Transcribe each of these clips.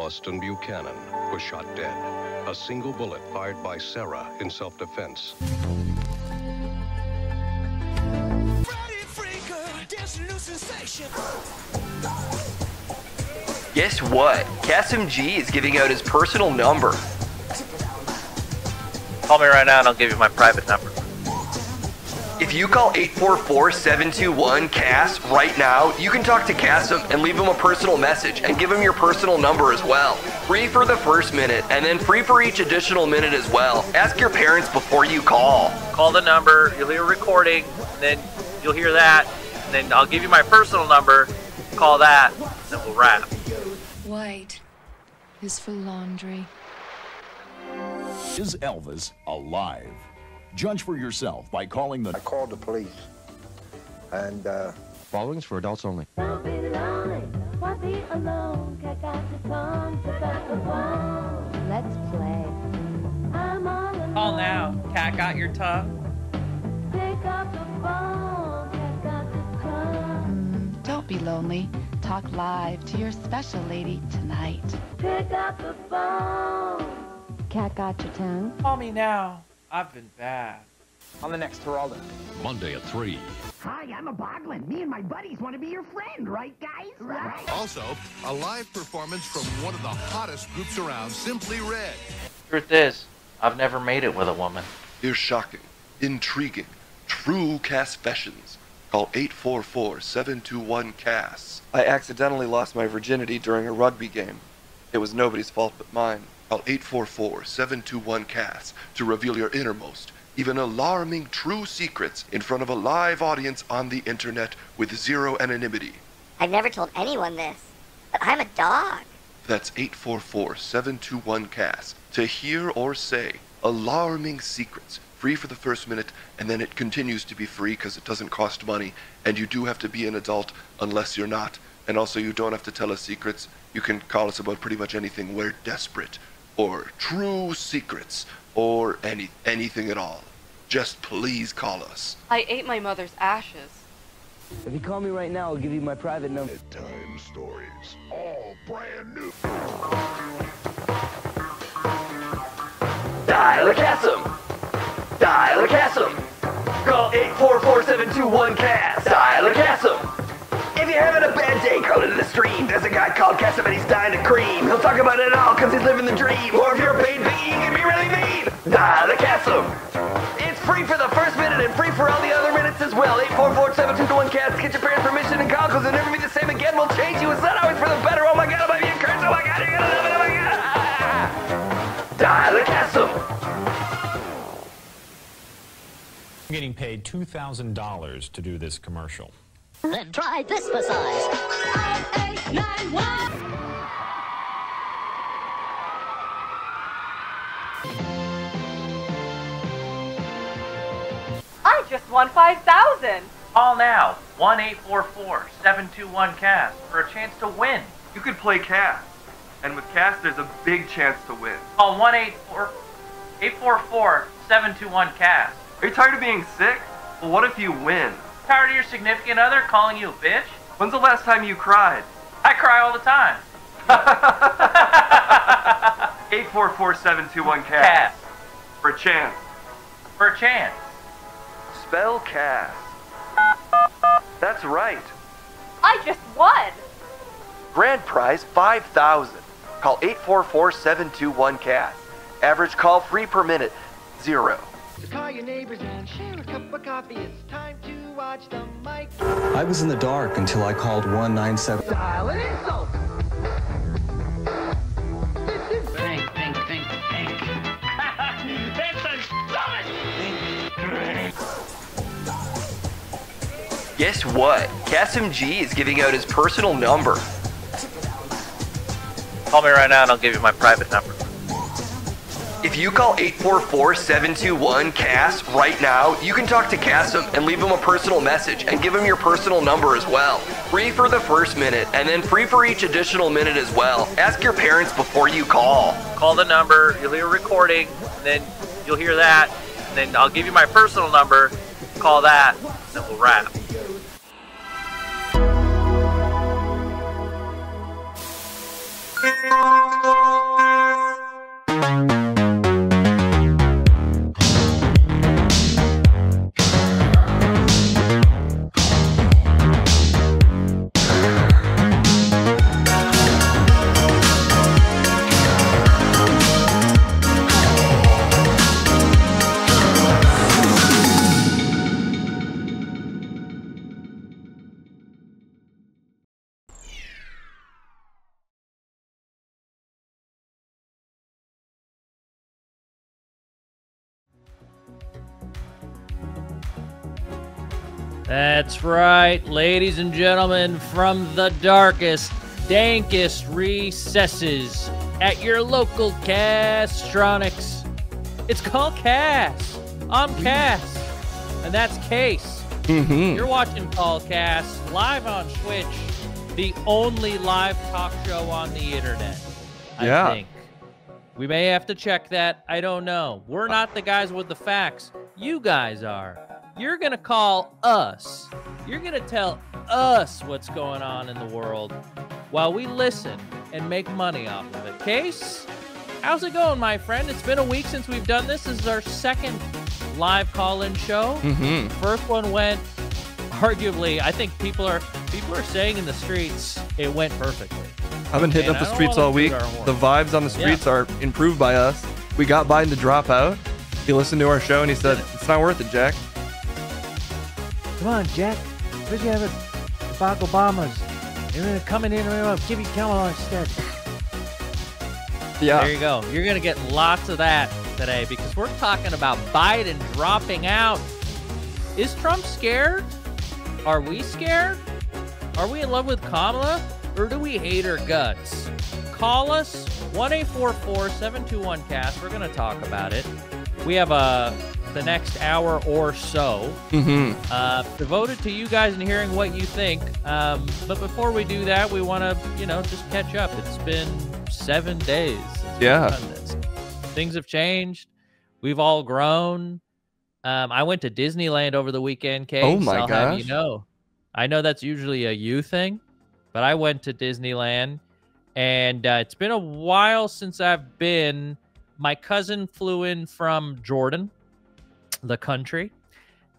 Austin Buchanan was shot dead. A single bullet fired by Sarah in self-defense. Guess what? Kassem G is giving out his personal number. Call me right now and I'll give you my private number. If you call 844-721-CASS right now, you can talk to Kassem and leave him a personal message and give him your personal number as well. Free for the first minute and then free for each additional minute as well. Ask your parents before you call. Call the number, you'll hear a recording, and then you'll hear that, and then I'll give you my personal number, call that, and then we'll wrap. White is for laundry. Is Elvis alive? Judge for yourself by calling the... I called the police, and Following's for adults only. Don't be lonely, why be alone? Cat got the tongue, pick up the phone. Let's play. I'm all alone. Call now, cat got your tongue. Pick up the phone, cat got the tongue. Don't be lonely. Talk live to your special lady tonight. Pick up the phone. Cat got your tongue. Call me now, I've been bad. on the next Geraldo. Monday at 3. Hi, I'm a Boglin. Me and my buddies want to be your friend, right, guys? Right. Also, a live performance from one of the hottest groups around, Simply Red. Truth is, I've never made it with a woman. Here's shocking, intriguing, true confessions. Call 844-721-CASS. I accidentally lost my virginity during a rugby game. It was nobody's fault but mine. Call 844-721-CASS to reveal your innermost, even alarming true secrets in front of a live audience on the internet with zero anonymity. I've never told anyone this, but I'm a dog. That's 844-721-CASS to hear or say alarming secrets, free for the first minute, and then it continues to be free because it doesn't cost money, and you do have to be an adult unless you're not, and also you don't have to tell us secrets. You can call us about pretty much anything. We're desperate, or true secrets, or anything at all. Just please call us. I ate my mother's ashes. If you call me right now, I'll give you my private number. Bedtime stories, all brand new. Dial Kassem! Dial Kassem! Call 844-721-CASS! Dial Kassem! If you're having a bad day, call into the stream. There's a guy called Kassem and he's dying to cream. He'll talk about it all because he's living the dream. Or if you're a paid piggy, you can be really mean. Dial Kassem! It's free for the first minute and free for all the other minutes as well. 844-721-CASS. Get your parents' permission and call because it'll never be the same again. We'll change you. It's not always for the better. Oh my god, I might be a curse. Oh my god, you're gonna love it. Oh my god. Dial Kassem! I'm getting paid $2,000 to do this commercial. Then try this massage. 5891. I just won 5,000. Call now, 1-844-721-CASS for a chance to win. You could play Cass, and with Cass, there's a big chance to win. Call 1-844-721-CASS. Are you tired of being sick? Well, what if you win? Tired of your significant other calling you a bitch? When's the last time you cried? I cry all the time. 844-721-CASS. For a chance. For a chance. Spell Cass. That's right. I just won. Grand prize, 5,000. Call 844-721-CASS. Average call free per minute, 0. So call your neighbors and share a cup of coffee. It's time to watch the mic. I was in the dark until I called 197. Dial an insult. This is Think. That's the dumbest. Guess what? Kassem G is giving out his personal number. Call me right now and I'll give you my private number. If you call 844-721-CASS right now, you can talk to Kassem and leave him a personal message and give him your personal number as well. Free for the first minute and then free for each additional minute as well. Ask your parents before you call. Call the number, you'll hear a recording, and then you'll hear that, and then I'll give you my personal number, call that, and then we'll wrap. That's right, ladies and gentlemen, from the darkest, dankest recesses at your local Castronics, it's Call Kass. I'm Cass, and that's Case. You're watching Call Kass live on Twitch, the only live talk show on the internet, I think. We may have to check that. I don't know. We're not the guys with the facts. You guys are. You're going to call us. You're going to tell us what's going on in the world while we listen and make money off of it. Case, how's it going, my friend? It's been a week since we've done this. This is our second live call-in show. First one went, arguably, I think people are saying in the streets, it went perfectly. I've been hitting up the streets all week. The vibes on the streets are improved by us. We got Biden to drop out. He listened to our show and he said, it's not worth it, Jack. Come on, Jack. Where's you having Barack Obama's? You're going to come in here and give you Kamala instead. Yeah. There you go. You're going to get lots of that today because we're talking about Biden dropping out. Is Trump scared? Are we scared? Are we in love with Kamala? Or do we hate her guts? Call us, 1-844-721-CAST. We're going to talk about it. We have the next hour or so devoted to you guys and hearing what you think. But before we do that, we want to, just catch up. It's been 7 days since we've done this. Things have changed. We've all grown. I went to Disneyland over the weekend, Kate. Oh, my I'll gosh. have you know. I know that's usually a you thing, but I went to Disneyland, and it's been a while since I've been. My cousin flew in from Jordan, the country,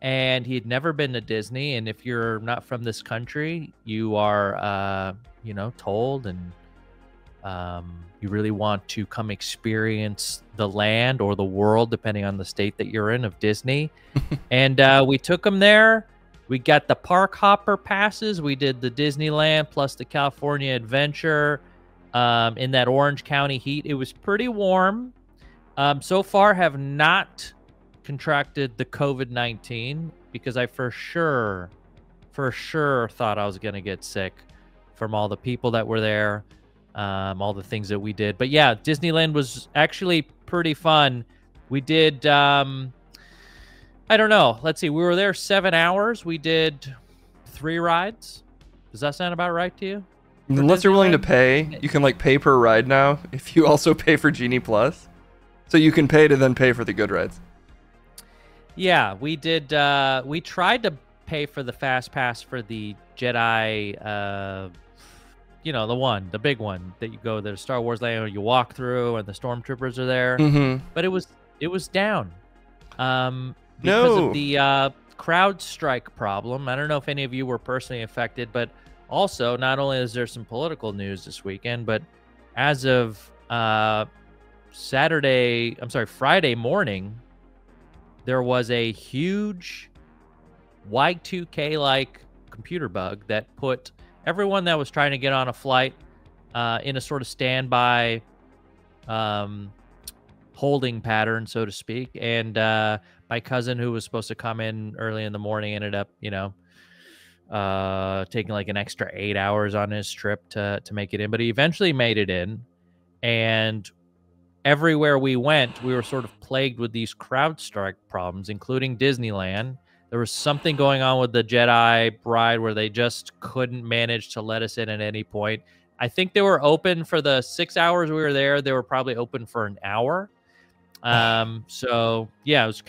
and he had never been to Disney. And if you're not from this country, you are, told, and you really want to come experience the land or the world, depending on the state that you're in, of Disney. And we took him there. We got the park hopper passes. We did the Disneyland plus the California Adventure in that Orange County heat. It was pretty warm. So far have not contracted the COVID-19 because I for sure thought I was going to get sick from all the people that were there, all the things that we did. But yeah, Disneyland was actually pretty fun. We did, I don't know. Let's see. We were there 7 hours. We did 3 rides. Does that sound about right to you? Unless you're willing to pay, you can pay per ride now if you also pay for Genie Plus. So you can pay to then pay for the good rides. Yeah, we did. We tried to pay for the fast pass for the Jedi, the big one that you go to the Star Wars land, you walk through and the stormtroopers are there. But it was down because of the crowd strike problem. I don't know if any of you were personally affected, but also not only is there some political news this weekend, but as of Friday morning, there was a huge Y2K-like computer bug that put everyone that was trying to get on a flight in a sort of standby holding pattern, so to speak. And my cousin, who was supposed to come in early in the morning, ended up, taking an extra 8 hours on his trip to make it in. But he eventually made it in. And everywhere we went, we were sort of plagued with these crowd strike problems, including Disneyland. There was something going on with the Jedi ride where they just couldn't manage to let us in at any point. I think they were open for the 6 hours we were there. They were probably open for an hour. So yeah, it was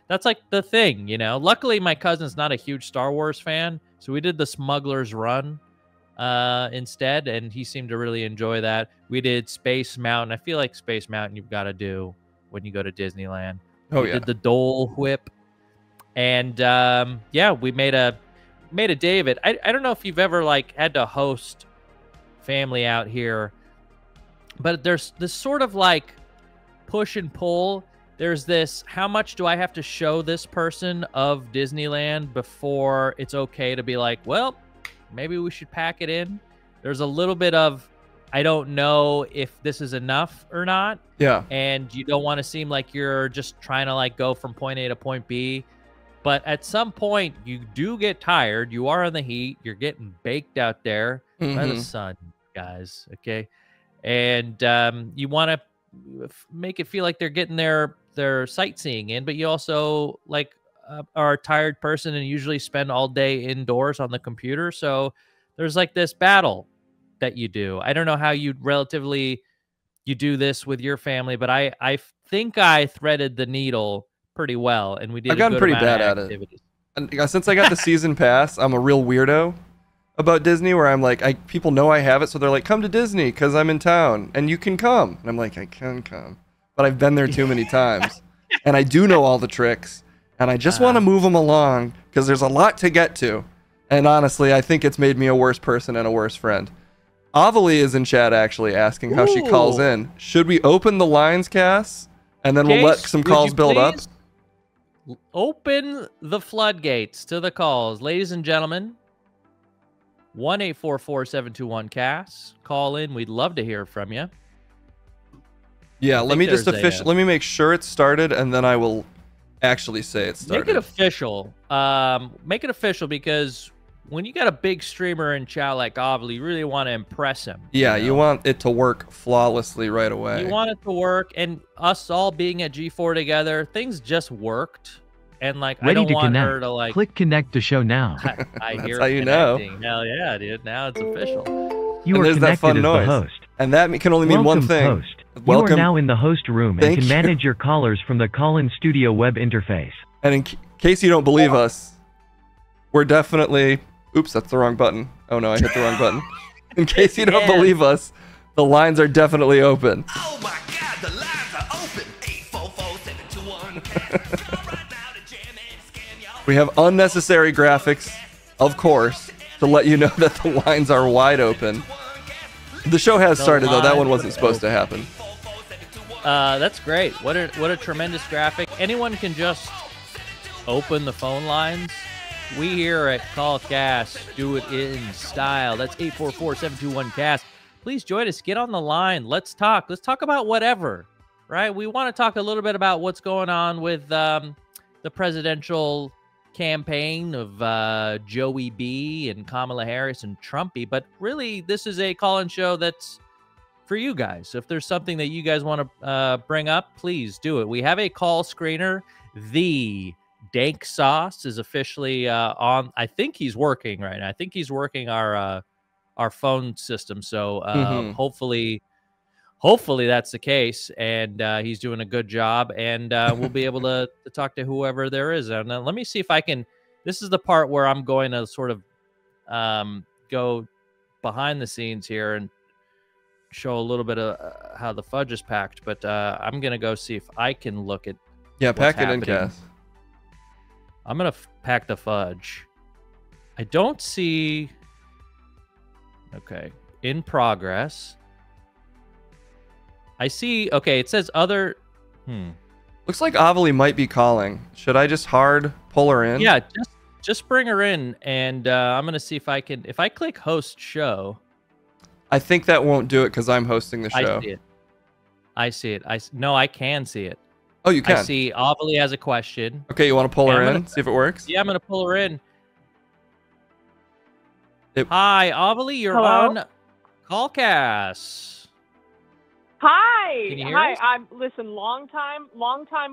that's the thing, Luckily my cousin's not a huge Star Wars fan. So we did the Smuggler's Run instead, and he seemed to really enjoy that. We did Space Mountain. I feel like Space Mountain you've got to do when you go to Disneyland. Oh, we yeah. did the Dole Whip, and yeah, we made a day of it. I don't know if you've ever like had to host family out here, but there's this sort of like push and pull. There's this, how much do I have to show this person of Disneyland before it's okay to be like, well, maybe we should pack it in. There's a little bit of, I don't know if this is enough or not. Yeah. And you don't want to seem like you're just trying to like go from point A to point B. But at some point, you do get tired. You are in the heat. You're getting baked out there by the sun, guys. Okay. And you want to make it feel like they're getting their sightseeing in, but you also like are a tired person and usually spend all day indoors on the computer. So there's like this battle that you do. I don't know how you do this with your family, but I think I threaded the needle pretty well, and we did. I've gotten pretty bad at it. And since I got the season pass, I'm a real weirdo about Disney, where I'm like, people know I have it, so they're like, come to Disney because I'm in town and you can come. And I'm like, I can come, but I've been there too many times, and I do know all the tricks, and I just want to move them along because there's a lot to get to. And honestly, I think it's made me a worse person and a worse friend. Avali is in chat actually asking how she calls in. Should we open the lines, Cass, and then we'll let some calls build up? Open the floodgates to the calls, ladies and gentlemen. 1-844-721-CASS. Call in. We'd love to hear from you. Yeah, let me just let me make sure it's started, and then I will actually say it's started. Make it official. Make it official, because when you got a big streamer in chat like Avali, you really want to impress him. Yeah, you want it to work flawlessly right away. You want it to work, and us all being at G4 together, things just worked. And like, I don't want her to like click connect to show now. I That's hear how you know. Hell yeah, dude! Now it's official. You are connected as the host. And that can only mean one thing. Host. You are now in the host room and can manage your callers from the call-in studio web interface. And in case you don't believe us, we're definitely... Oops, that's the wrong button. Oh no, I hit the wrong button. In case you don't believe us, the lines are definitely open. Oh my God, the lines are open. 844-721. We have unnecessary graphics, of course, to let you know that the lines are wide open. The show has started, though. That one wasn't supposed to happen. That's great. What a tremendous graphic. Anyone can just open the phone lines. We here at Call Kass do it in style. That's 844-721-CASS. Please join us. Get on the line. Let's talk. Let's talk about whatever, right? We want to talk a little bit about what's going on with the presidential campaign of Joey B and Kamala Harris and Trumpy, but really this is a call-in show that's for you guys. If there's something that you guys want to bring up, please do it. We have a call screener. The Dank Sauce is officially on. I think he's working right now. I think he's working our phone system, so hopefully that's the case, and he's doing a good job, and we'll be able to talk to whoever there is. And let me see if I can. This is the part where I'm going to sort of go behind the scenes here and show a little bit of how the fudge is packed. But I'm gonna go see if I can look at. Yeah, pack it in, Cass. I'm gonna pack the fudge. I don't see. Okay, in progress. I see. Okay, it says other. Looks like Avali might be calling. Should I just hard pull her in? Yeah, just bring her in, and I'm gonna see if I can. If I click host show, I think that won't do it because I'm hosting the show. I see it. No, I can see it. Oh, you can. I see Avali has a question. Okay, you want to pull her in? See if it works. Yeah, I'm gonna pull her in. Hi, Avali, you're on Call Kass. Hi. Can you hear Hi. us? I'm long time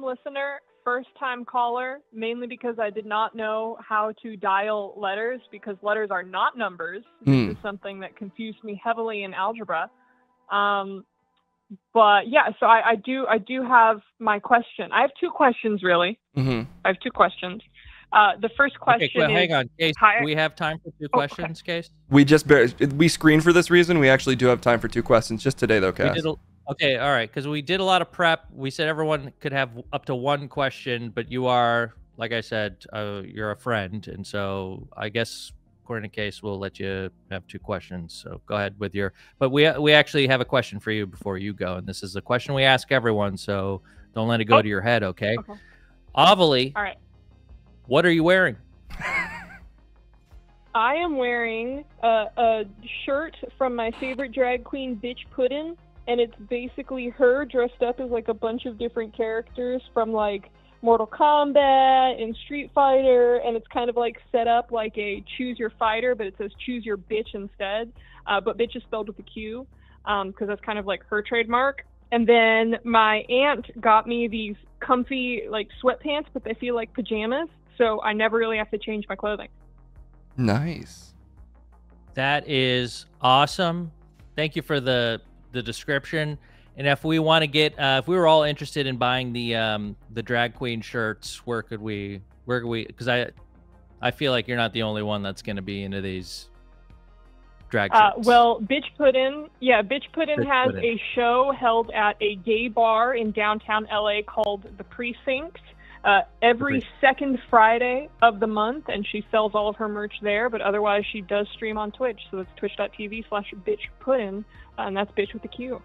listener, first time caller, mainly because I did not know how to dial letters because letters are not numbers. This is something that confused me heavily in algebra. But yeah, so I do have my question. I have two questions really. I have two questions. The first question Okay, is... hang on. Case, Hi. do we have time for 2 questions, Case? We we screened for this reason. We actually do have time for 2 questions. Just today, though, Cass. Okay, all right, because we did a lot of prep. We said everyone could have up to 1 question, but you are, like I said, you're a friend, and so I guess according to Case, we'll let you have 2 questions. So go ahead with your. But we actually have a question for you before you go, and this is a question we ask everyone. So don't let it go to your head, okay? Ovally, all right. What are you wearing? I am wearing a shirt from my favorite drag queen, Bitch Puddin', and it's basically her dressed up as like a bunch of different characters from like Mortal Kombat and Street Fighter, and it's kind of like set up like a choose your fighter, but it says choose your bitch instead. But bitch is spelled with a Q, because that's kind of like her trademark. And then my aunt got me these comfy like sweatpants, but they feel like pajamas, so I never really have to change my clothing. Nice. That is awesome. Thank you for the description. And if we want to get, if we were all interested in buying the drag queen shirts, where could we? Because I feel like you're not the only one that's going to be into these drag shirts. Well, Bitch Puddin', has a show held at a gay bar in downtown LA called The Precinct. Every second Friday of the month, and she sells all of her merch there, but otherwise she does stream on Twitch, so it's twitch.tv/bitchpuddin', and that's bitch with a Q.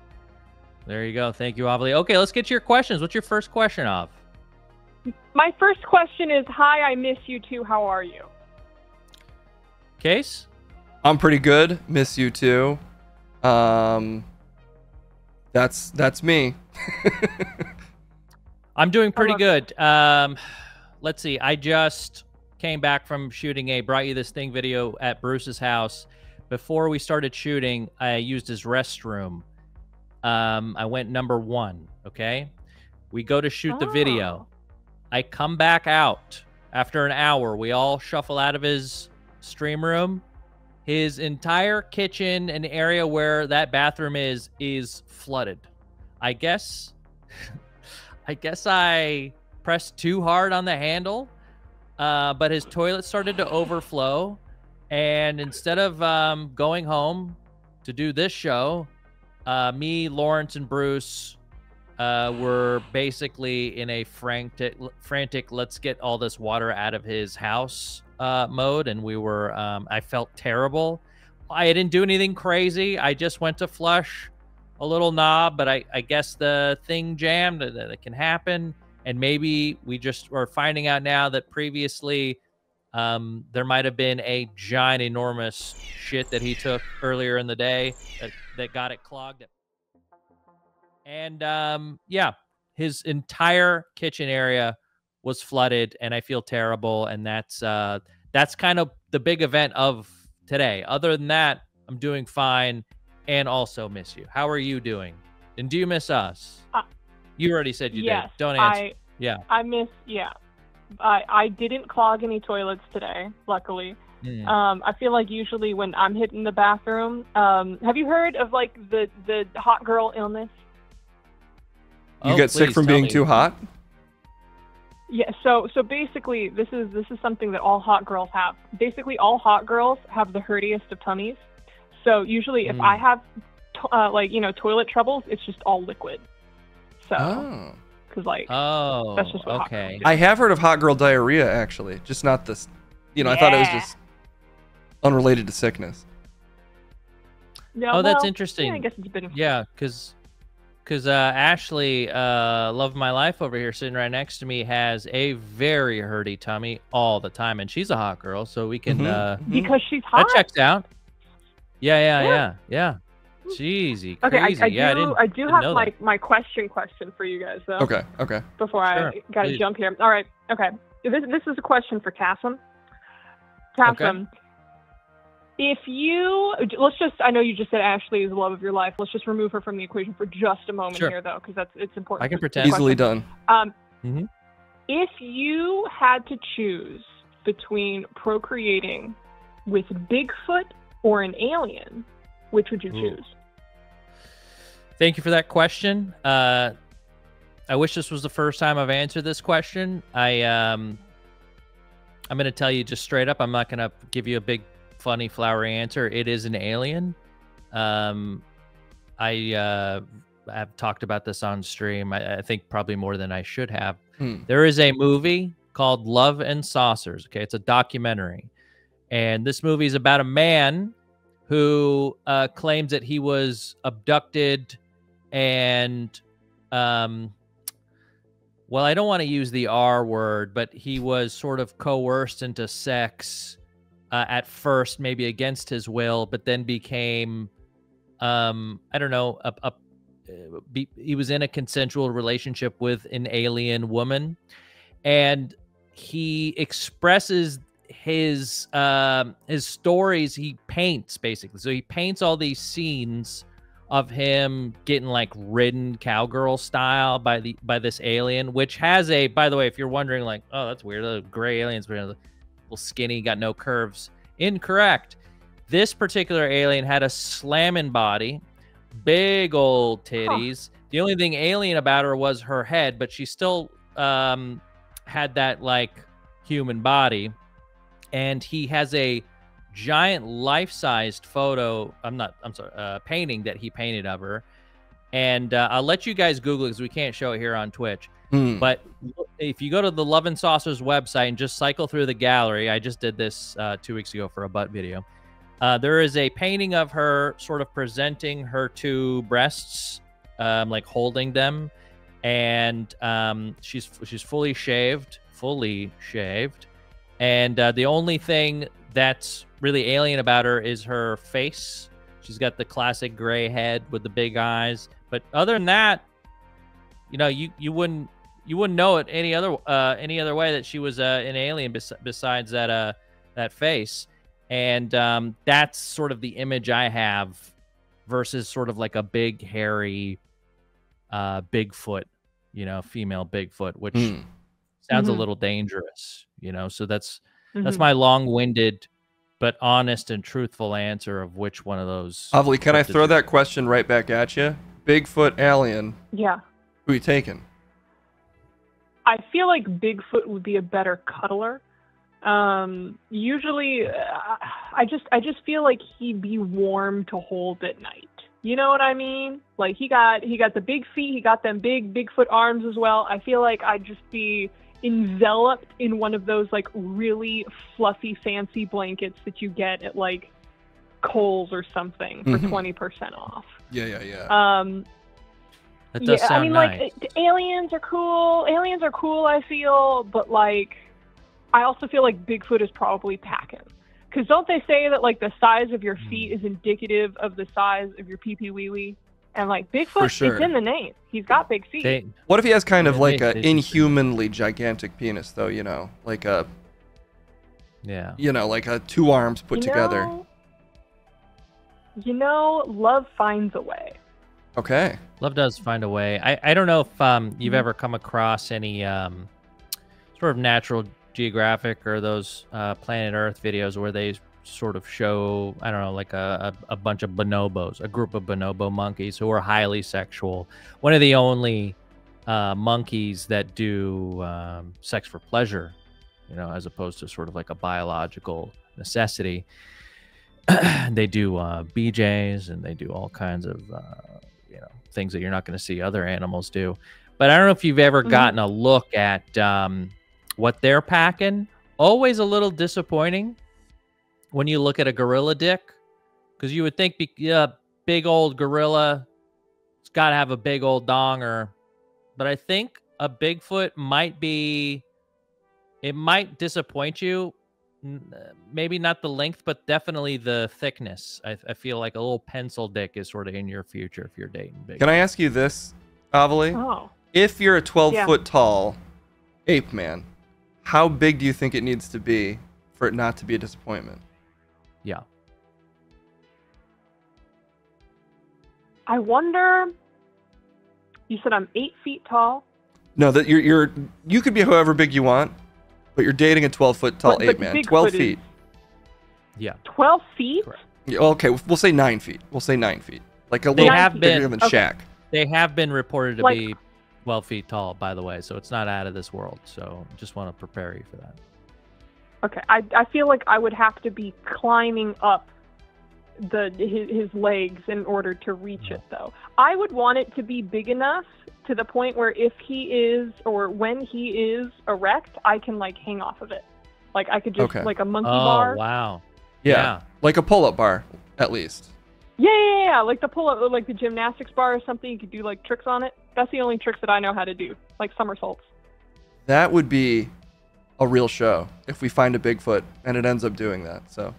There you go. Thank you, Ovally. Okay, let's get to your questions. What's your first question, Ov? My first question is, hi, I miss you too, how are you? Case? I'm pretty good. Miss you too. That's me. I'm doing pretty good. Let's see. I just came back from shooting a Brought You This Thing video at Bruce's house. Before we started shooting, I used his restroom. I went number 1, okay? We go to shoot the video. I come back out after an hour. We all shuffle out of his stream room. His entire kitchen and area where that bathroom is flooded. I guess I pressed too hard on the handle, but his toilet started to overflow. And instead of going home to do this show, me, Lawrence, and Bruce were basically in a frantic let's get all this water out of his house mode, and we were I felt terrible. I didn't do anything crazy. I just went to flush a little knob, but I guess the thing jammed. That can happen, and maybe we just are finding out now that previously there might have been a giant enormous shit that he took earlier in the day that got it clogged. And yeah, his entire kitchen area was flooded, and I feel terrible. And that's kind of the big event of today. Other than that, I'm doing fine, and also miss you. How are you doing? And do you miss us? You already said you did. Don't answer. I miss. Yeah, I didn't clog any toilets today, luckily. I feel like usually when I'm hitting the bathroom, have you heard of like the hot girl illness? You get sick from being too hot? Yeah, so basically this is something that all hot girls have. Basically all hot girls have the hurtiest of tummies. So usually if I have toilet troubles, it's just all liquid. So cuz that's just what hot girls do. I have heard of hot girl diarrhea actually, just not this, I thought it was just unrelated to sickness. Yeah, that's interesting. Yeah, I guess it's been because Ashley, love of my life over here, sitting right next to me, has a very hurty tummy all the time, and she's a hot girl, so we can because she's hot. That checks out. Yeah. Jeezy, crazy. I do have my question for you guys though. Okay. Before I gotta jump here. All right. Okay. This is a question for Kassem. Kassem. Okay. If you, I know you just said Ashley is the love of your life. Let's just remove her from the equation for just a moment here, though, because it's important. I can pretend. Easily done. If you had to choose between procreating with Bigfoot or an alien, which would you choose? Thank you for that question. I wish this was the first time I've answered this question. I'm going to tell you just straight up. I'm not going to give you a big, funny, flowery answer. It is an alien. I have talked about this on stream. I think probably more than I should have. There is a movie called Love and Saucers. Okay, it's a documentary. And this movie is about a man who claims that he was abducted and, well, I don't want to use the R word, but he was sort of coerced into sex at first, maybe against his will, but then became, I don't know, he was in a consensual relationship with an alien woman, and he expresses his stories. He paints, basically. So he paints all these scenes of him getting like ridden cowgirl style by this alien, which has a, by the way, if you're wondering like, oh, that's weird, the gray aliens, a little skinny, got no curves. Incorrect. This particular alien had a slamming body, big old titties. The only thing alien about her was her head, but she still had that like human body. And he has a giant life-sized photo. Painting that he painted of her. And I'll let you guys Google it because we can't show it here on Twitch. But if you go to the Love and Saucers website and just cycle through the gallery, I just did this 2 weeks ago for a butt video. There is a painting of her sort of presenting her two breasts, like holding them. And she's fully shaved. And the only thing that's really alien about her is her face. She's got the classic gray head with the big eyes. But other than that, you know, you wouldn't know it any other way that she was an alien besides that face. And that's sort of the image I have versus sort of like a big hairy Bigfoot, you know, female Bigfoot, which sounds a little dangerous, you know. So that's my long-winded but honest and truthful answer of which one of those. Avli, can I throw that question right back at you? Bigfoot, alien. Yeah. Who are you taking? I feel like Bigfoot would be a better cuddler. Usually, I just feel like he'd be warm to hold at night. You know what I mean? Like he got the big feet, he got them big Bigfoot arms as well. I feel like I'd just be enveloped in one of those like really fluffy, fancy blankets that you get at like Kohl's or something for 20% off. Yeah. That does sound I mean, nice. like aliens are cool. Aliens are cool, I feel, but like I also feel like Bigfoot is probably packing. Because don't they say that like the size of your feet is indicative of the size of your pee-pee wee-wee? And like Bigfoot, it's in the name. He's got big feet. What if he has kind of like a inhumanly gigantic penis, though? You know, like a like a two arms put together. You know, love finds a way. Okay. Love does find a way. I don't know if you've ever come across any sort of Natural Geographic or those Planet Earth videos where they sort of show, I don't know, like a bunch of bonobos, a group of bonobo monkeys who are highly sexual. One of the only monkeys that do sex for pleasure, you know, as opposed to sort of like a biological necessity. They do BJs and they do all kinds of you know, things that you're not going to see other animals do. But I don't know if you've ever gotten a look at what they're packing. Always a little disappointing when you look at a gorilla dick, because you would think big old gorilla, it's got to have a big old donger. But I think a Bigfoot might disappoint you. Maybe not the length, but definitely the thickness. I feel like a little pencil dick is sort of in your future if you're dating Bigfoot. Can I ask you this, Avali? Oh. If you're a 12-foot tall ape man, how big do you think it needs to be for it not to be a disappointment? Yeah. I wonder. You said I'm 8 feet tall. No, that you could be however big you want, but you're dating a 12-foot tall ape man. Bigfoot 12 feet. Yeah. 12 feet? Yeah, okay, we'll say 9 feet. We'll say 9 feet. Like a little bigger than Shaq. They have been reported to be 12 feet tall, by the way, so it's not out of this world. So just want to prepare you for that. Okay, I feel like I would have to be climbing up his legs in order to reach it, though. I would want it to be big enough to the point where if he is, or when he is erect, I can like hang off of it. Like I could just like a monkey bar. Oh, wow. Yeah. Like a pull-up bar, at least. Yeah. Like the pull-up, like the gymnastics bar or something. You could do like tricks on it. That's the only tricks that I know how to do, like somersaults. That would be a real show if we find a Bigfoot and it ends up doing that. So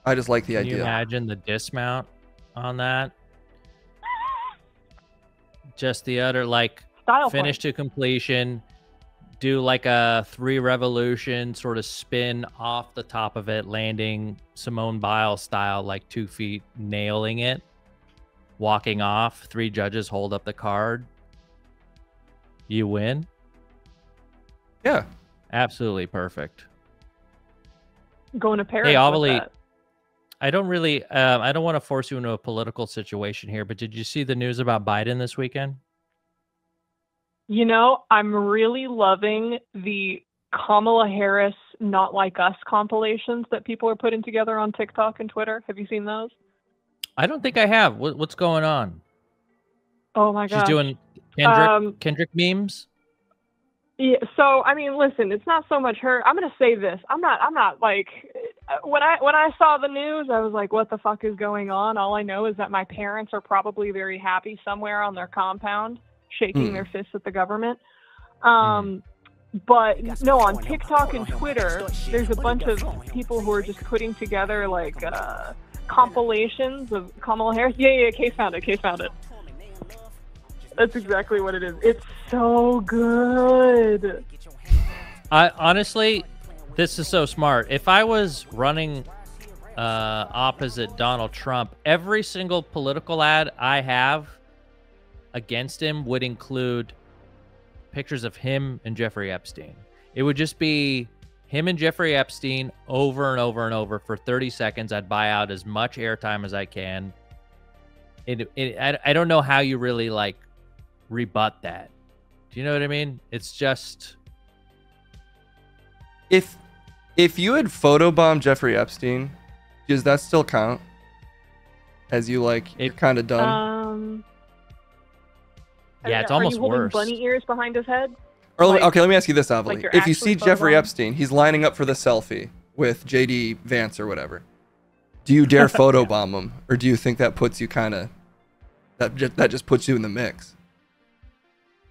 I just like the idea. Can you imagine the dismount on that? Just the utter, like, finish to completion, do like a 3 revolution sort of spin off the top of it, landing Simone Biles style, like 2 feet, nailing it, walking off. 3 judges hold up the card. You win. Yeah. Absolutely perfect. Going to Paris. Hey, with Ollie, that. I don't really, I don't want to force you into a political situation here, but did you see the news about Biden this weekend? You know, I'm really loving the Kamala Harris Not Like Us compilations that people are putting together on TikTok and Twitter. Have you seen those? I don't think I have. What's going on? Oh my gosh. She's doing Kendrick memes? Yeah, so I mean, listen, it's not so much her. I'm gonna say this. I'm not like when I saw the news, I was like, what the fuck is going on? All I know is that my parents are probably very happy somewhere on their compound, shaking their fists at the government. But no, on TikTok and Twitter, there's a bunch of people who are just putting together like compilations of Kamala Harris. Yeah, Case found it. That's exactly what it is. It's so good. Honestly, this is so smart. If I was running opposite Donald Trump, every single political ad I have against him would include pictures of him and Jeffrey Epstein. It would just be him and Jeffrey Epstein over and over and over for 30 seconds. I'd buy out as much airtime as I can. I don't know how you really like rebut that. Do you know what I mean? It's just, if you had photobombed Jeffrey Epstein, does that still count as you like you're kind of done? Yeah, it's almost Are you holding worse. bunny ears behind his head? Or Like- okay, let me ask you this, Avali. like you're If you actually see Jeffrey photobombed? Epstein, he's lining up for the selfie with JD Vance or whatever. Do you dare photobomb him, or do you think that puts you kind of that just puts you in the mix?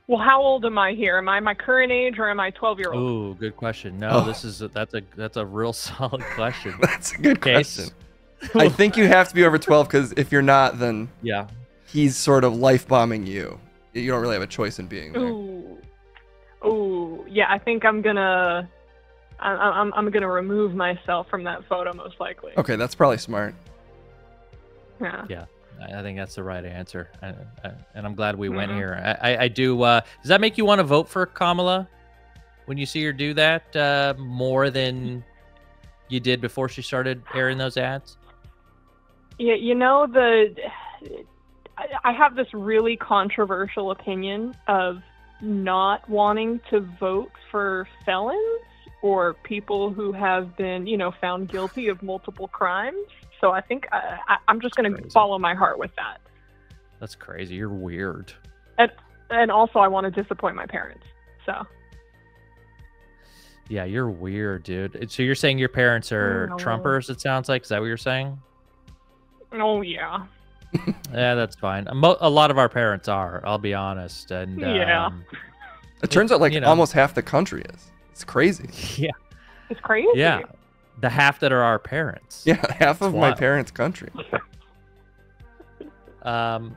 Well, how old am I here? Am I my current age or am I 12-year-old? Ooh, good question. No, Oh. that's a real solid question. That's a good Case. question. I think you have to be over 12 because if you're not, then Yeah. he's sort of life bombing you. You don't really have a choice in being there. Ooh, yeah. I think I'm gonna remove myself from that photo most likely. Okay, that's probably smart. Yeah. Yeah, I think that's the right answer, and I'm glad we went here. I do. Does that make you want to vote for Kamala when you see her do that more than you did before she started airing those ads? Yeah, you know, I have this really controversial opinion of not wanting to vote for felons or people who have been, found guilty of multiple crimes. So I think I'm just going to follow my heart with that. That's crazy. You're weird. And also I want to disappoint my parents. So. Yeah, you're weird, dude. So you're saying your parents are No. Trumpers, it sounds like? Is that what you're saying? Oh, yeah. Yeah, that's fine. A lot of our parents are, I'll be honest. And Yeah. It turns out like almost half the country is. It's crazy. Yeah. It's crazy. Yeah. The half that are our parents. Yeah, half of my wild. parents' country.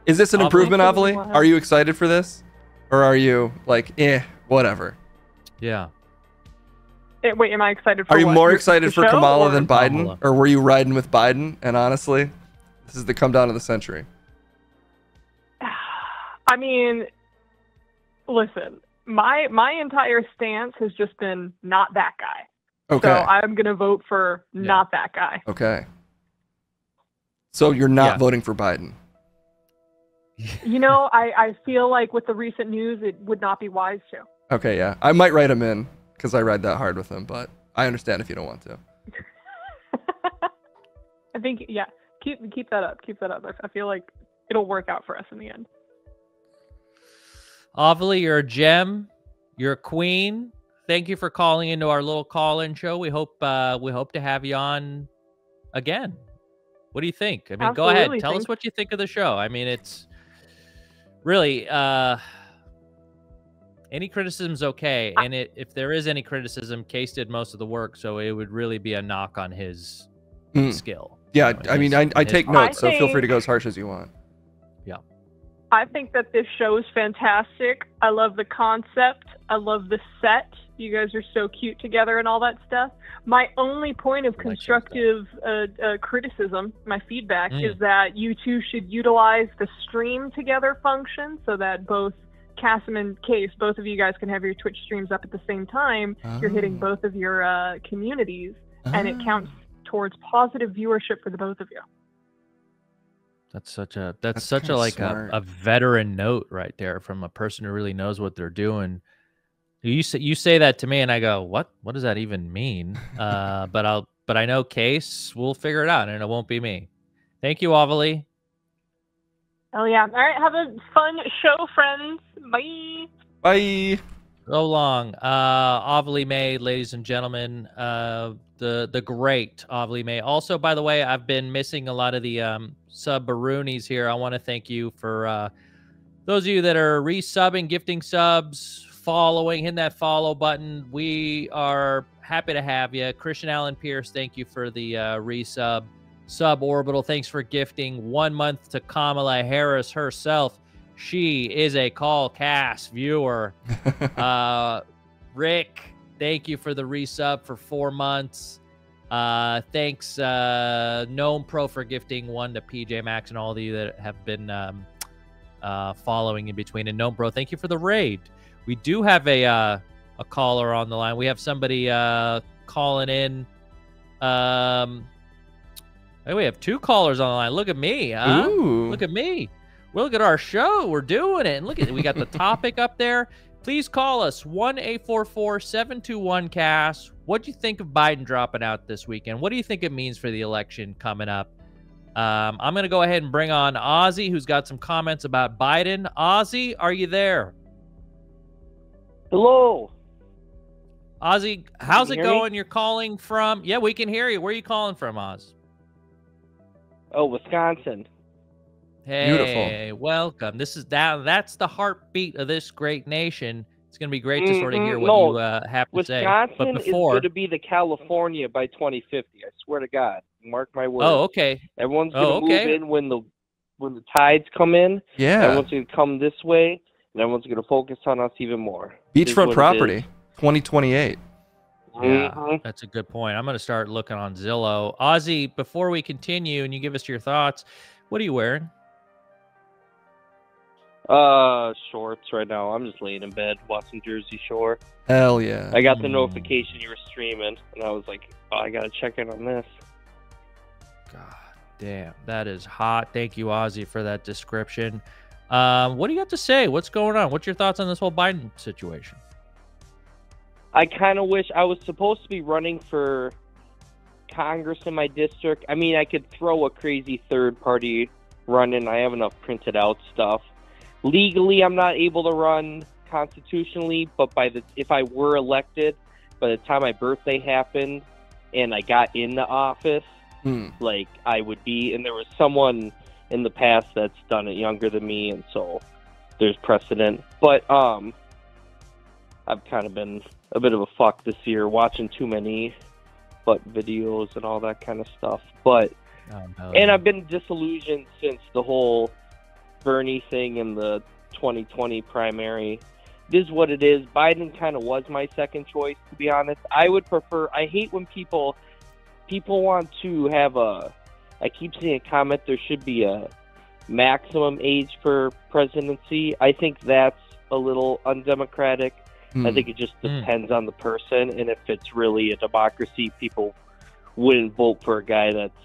Is this an Avali? improvement, Avali? Are you excited for this? Or are you like, whatever? Yeah. Wait, am I excited for Are you what? more The excited for show Kamala or- than Biden? Kamala. Or were you riding with Biden? And honestly, this is the come down of the century. I mean, listen, my entire stance has just been not that guy. Okay. So I'm going to vote for not that guy. Okay. So you're not Yeah. voting for Biden. You know, I feel like with the recent news, it would not be wise to. Okay, yeah. I might write him in because I ride that hard with him, but I understand if you don't want to. I think, yeah, keep that up. Keep that up. I feel like it'll work out for us in the end. Ovely, you're a gem. You're a queen. Thank you for calling into our little call-in show. We hope to have you on again. What do you think? I mean, Absolutely. Go ahead. Tell us what you think of the show. I mean, it's really any criticism is okay. And if there is any criticism, Case did most of the work, so it would really be a knock on his skill. Yeah, you know, I mean, I take notes, so feel free to go as harsh as you want. Yeah. I think that this show is fantastic. I love the concept. I love the set. You guys are so cute together and all that stuff. My only point of constructive criticism, my feedback, is that you two should utilize the stream together function so that both Kassem and Case, both of you guys can have your Twitch streams up at the same time. You're hitting both of your communities, and it counts towards positive viewership for the both of you. That's such a a veteran note right there from a person who really knows what they're doing. You say that to me, and I go, what? What does that even mean? But I know Case will figure it out, and it won't be me. Thank you, Ovely. Oh yeah! All right, have a fun show, friends. Bye. Bye. So long, Ovely May, ladies and gentlemen. The great Ovely May. Also, by the way, I've been missing a lot of the sub-baroonies here. I want to thank you for those of you that are resubbing, gifting subs, following, hit that follow button. We are happy to have you. Christian Allen Pierce, thank you for the resub. Suborbital, thanks for gifting 1 month to Kamala Harris herself. She is a Call Kass viewer. Rick, thank you for the resub for 4 months. Thanks, Gnome Pro, for gifting 1 to PJ Maxx and all of you that have been following in between. And Gnome Pro, thank you for the raid. We do have a caller on the line. We have somebody calling in. Hey, we have 2 callers on the line. Look at me, huh? Ooh. Look at me. Well, look at our show. We're doing it. And look at we got the topic up there. Please call us 1-844-721-CASS. What do you think of Biden dropping out this weekend? What do you think it means for the election coming up? I'm going to go ahead and bring on Ozzy, who's got some comments about Biden. Ozzy, are you there? Hello. Ozzy, how's it going? You're calling from... Yeah, we can hear you. Where are you calling from, Oz? Oh, Wisconsin. Hey, beautiful. Welcome. That's the heartbeat of this great nation. It's going to be great to sort of hear what you have to say. Wisconsin is going to be the California by 2050. I swear to God. Mark my words. Oh, okay. Everyone's going to move in when the tides come in. Yeah. Everyone's going to come this way, and everyone's going to focus on us even more. Beachfront property, 2028. Yeah, that's a good point. I'm going to start looking on Zillow. Ozzy, before we continue and you give us your thoughts, what are you wearing? Shorts right now. I'm just laying in bed watching Jersey Shore. Hell yeah. I got the notification you were streaming, and I was like, oh, I got to check in on this. God damn, that is hot. Thank you, Ozzy, for that description. What do you have to say? What's going on? What's your thoughts on this whole Biden situation? I kind of wish I was supposed to be running for Congress in my district. I mean, I could throw a crazy third-party run in. I have enough printed out stuff. Legally, I'm not able to run constitutionally, but if I were elected, by the time my birthday happened and I got in the office, like I would be, and there was someone in the past that's done it younger than me, and so there's precedent. But I've kind of been a bit of a fuck this year, watching too many butt videos and all that kind of stuff. But and I've been disillusioned since the whole Bernie thing in the 2020 primary. It is what it is. Biden kind of was my second choice, to be honest. I would prefer. I hate when people want to have a. I keep seeing a comment. There should be a maximum age for presidency. I think that's a little undemocratic. I think it just depends on the person, and if it's really a democracy, people wouldn't vote for a guy that's,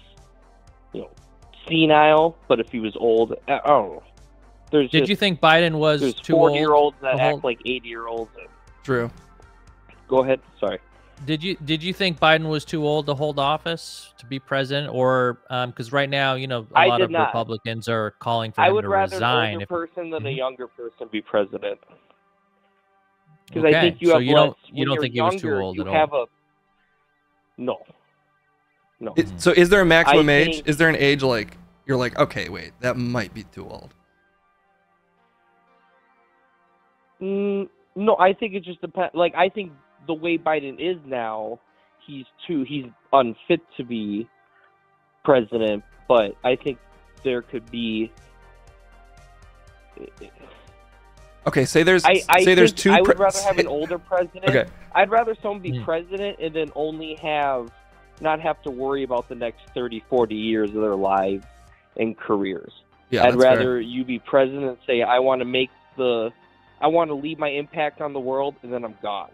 senile. But if he was old, I don't know. Did you think Biden was too old? 40-year-olds that act like 80-year-olds. True. Go ahead. Sorry. Did you think Biden was too old to hold office to be president, or because right now, a lot of Republicans are calling for him to resign? I would rather an older person than a younger person be president. Because Okay, I think you so have you less. don't When think he you're was too younger, old you at have all? No. So is there a maximum I age? think- Is there an age like you're like, okay, wait, that might be too old? No, I think it just depends. Like, I think the way Biden is now, he's unfit to be president. But I think there could be. Okay, say there's there's two. I would rather have an older president. Okay. I'd rather someone be president and then not have to worry about the next 30, 40 years of their lives and careers. Yeah, I'd that's rather fair. you be president and say, I want to leave my impact on the world, and then I'm gone.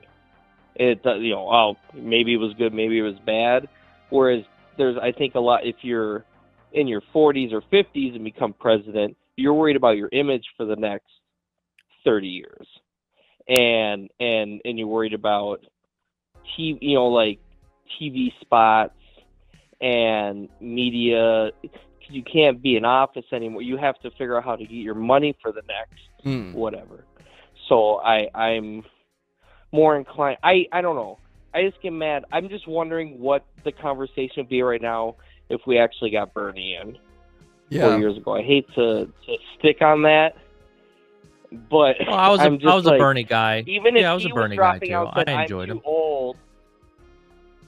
Maybe it was good, maybe it was bad. Whereas I think a lot, if you're in your 40s or 50s and become president, you're worried about your image for the next 30 years. And you're worried about TV spots and media. You can't be in office anymore. You have to figure out how to get your money for the next whatever. So I'm more inclined. I don't know. I just get mad. I'm just wondering what the conversation would be right now if we actually got Bernie in 4 years ago. I hate to stick on that, but I was a Bernie guy. Even if I was he a Bernie was guy dropping too. out, said, I enjoyed I'm him. too old.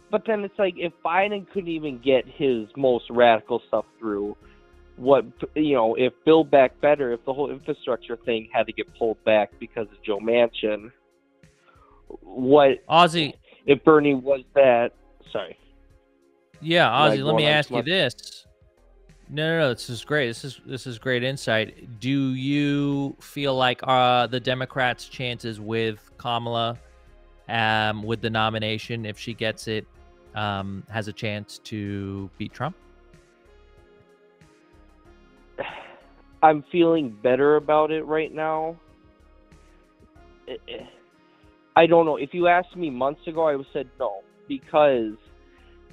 But then it's like, if Biden couldn't even get his most radical stuff through, if Build Back Better, if the whole infrastructure thing had to get pulled back because of Joe Manchin, Ozzy, if Bernie was that, sorry. Yeah, Ozzy, let me going on ask too you much? this. No, this is great. This is great insight. Do you feel like the Democrats' chances with Kamala, with the nomination, if she gets it, has a chance to beat Trump? I'm feeling better about it right now. I don't know. If you asked me months ago, I would have said no, because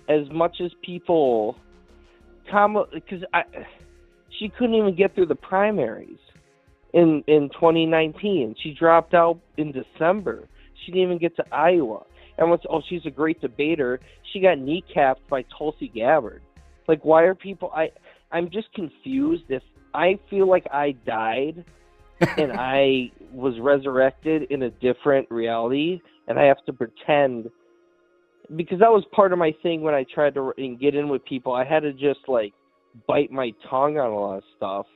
as much as people, she couldn't even get through the primaries in 2019. She dropped out in December. She didn't even get to Iowa. And she's a great debater. She got kneecapped by Tulsi Gabbard. Like, why are people? I'm just confused. If I feel like I died and I was resurrected in a different reality, and I have to pretend, because that was part of my thing when I tried to get in with people. I had to just bite my tongue on a lot of stuff,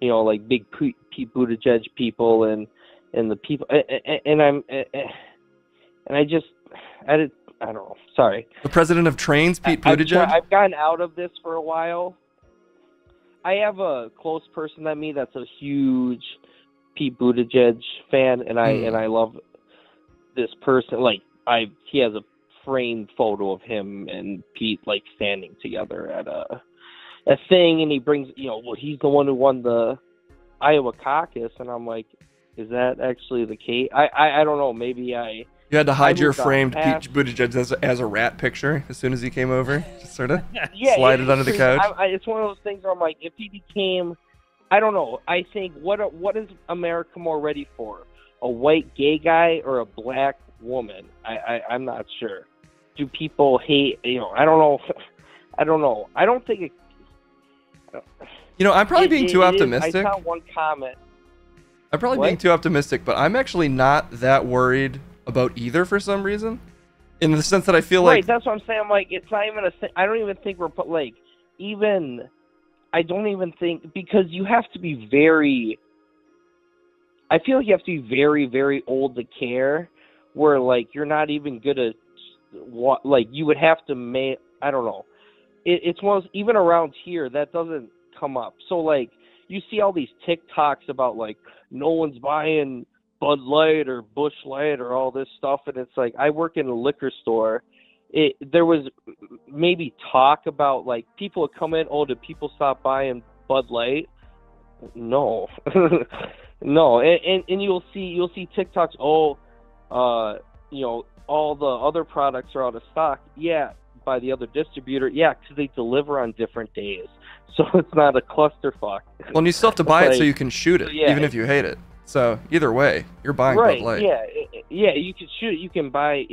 like big Pete Buttigieg people and the people, I don't know. Sorry. The president of trains, Pete Buttigieg. I've gotten out of this for a while. I have a close person at me that's a huge Pete Buttigieg fan, and I love this person. He has a framed photo of him and Pete standing together at a thing, and he brings he's the one who won the Iowa caucus, and I'm like, is that actually the case? I don't know. Maybe You had to hide your moved on framed past- Pete Buttigieg as a rat picture as soon as he came over. Just sort of Yeah, slide it under the couch. It's one of those things where I'm like, if he became, I don't know. I think what is America more ready for? A white gay guy or a black woman? I'm not sure. Do people hate? I don't know. I don't know. I don't think it. I'm probably being too optimistic. I saw one comment. I'm probably being too optimistic, but I'm actually not that worried about either for some reason. In the sense that I feel like that's what I'm saying. I'm like, it's not even a thing. I don't even think we're I don't even think, because you have to be very. I feel like you have to be very, very old to care. Where you're not even good at what you would have to I don't know. It's one of those, even around here that doesn't come up. So you see all these TikToks about no one's buying Bud Light or Busch Light or all this stuff, and it's I work in a liquor store. There was maybe talk about people would come in. Oh, did people stop buying Bud Light? No, no, and you'll see TikToks. Oh, all the other products are out of stock. Yeah, by the other distributor. Yeah, because they deliver on different days. So it's not a clusterfuck. Well, and you still have to buy it so you can shoot it, so yeah, even if you hate it. So either way, you're buying right, Bud Light. Yeah, you can shoot it. You can buy,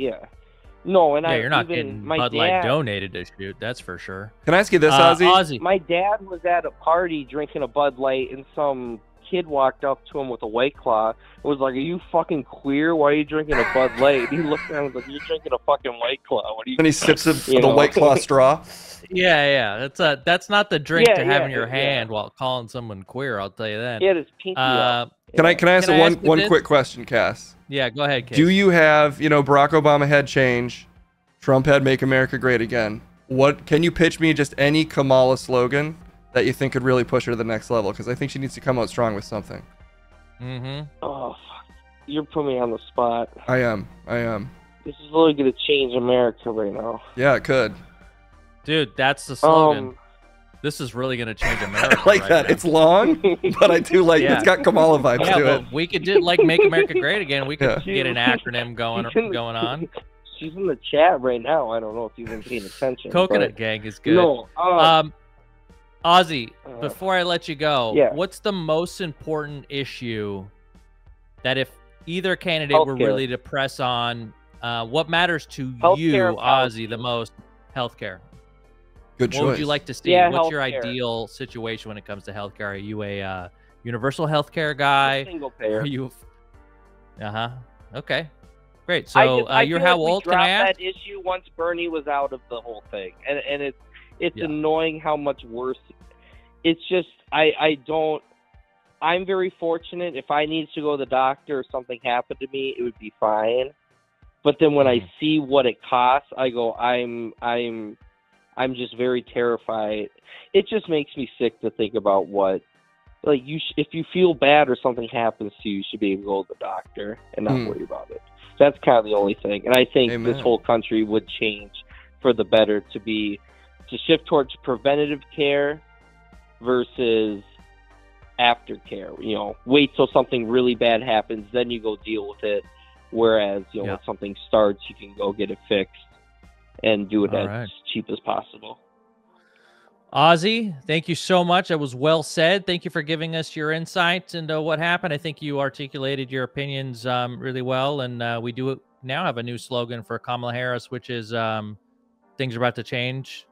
No, and you're not getting Bud Light donated to shoot. That's for sure. Can I ask you this, Ozzy? My dad was at a party drinking a Bud Light, and some kid walked up to him with a White Claw. It was like, "Are you fucking queer? Why are you drinking a Bud Light?" And he looked at him and was like, "You're drinking a fucking White Claw. What are you?" And he sips it with a White Claw straw. Yeah. That's not the drink to have in your hand while calling someone queer. I'll tell you that. Yeah, it's pinky up. Can I ask one quick question, Cass? Yeah, go ahead, Cass. Do you have, Barack Obama had change, Trump had make America great again. What can you pitch me just any Kamala slogan that you think could really push her to the next level? Because I think she needs to come out strong with something. Oh, you're putting me on the spot. I am. This is really going to change America right now. Yeah, it could. Dude, that's the slogan. This is really going to change America. I like that. Now. It's long, but I do like it's got Kamala vibes to it. We could do Make America Great Again. We could get an acronym going on. She's in the chat right now. I don't know if you've been paying attention. Coconut Gang is good. No. Ozzy, before I let you go, what's the most important issue that if either candidate were really to press on, what matters to you, Ozzy, the most? Healthcare. Good choice. What would you like to see? What's your ideal situation when it comes to healthcare? Are you a universal healthcare guy? Single payer. Are you? Okay. Great. So you're how old? Can I ask? That issue once Bernie was out of the whole thing, and it's annoying how much worse. It's just I'm very fortunate. If I needed to go to the doctor or something happened to me, it would be fine. But then when I see what it costs, I go, I'm just very terrified. It just makes me sick to think about what, like, if you feel bad or something happens to you, you should be able to go to the doctor and not worry about it. That's kind of the only thing. And I think this whole country would change for the better to shift towards preventative care versus aftercare. Wait till something really bad happens, then you go deal with it. Whereas, when something starts, you can go get it fixed and do it as cheap as possible. Ozzy, thank you so much. That was well said. Thank you for giving us your insights into what happened. I think you articulated your opinions really well, and we do now have a new slogan for Kamala Harris, which is things are about to change.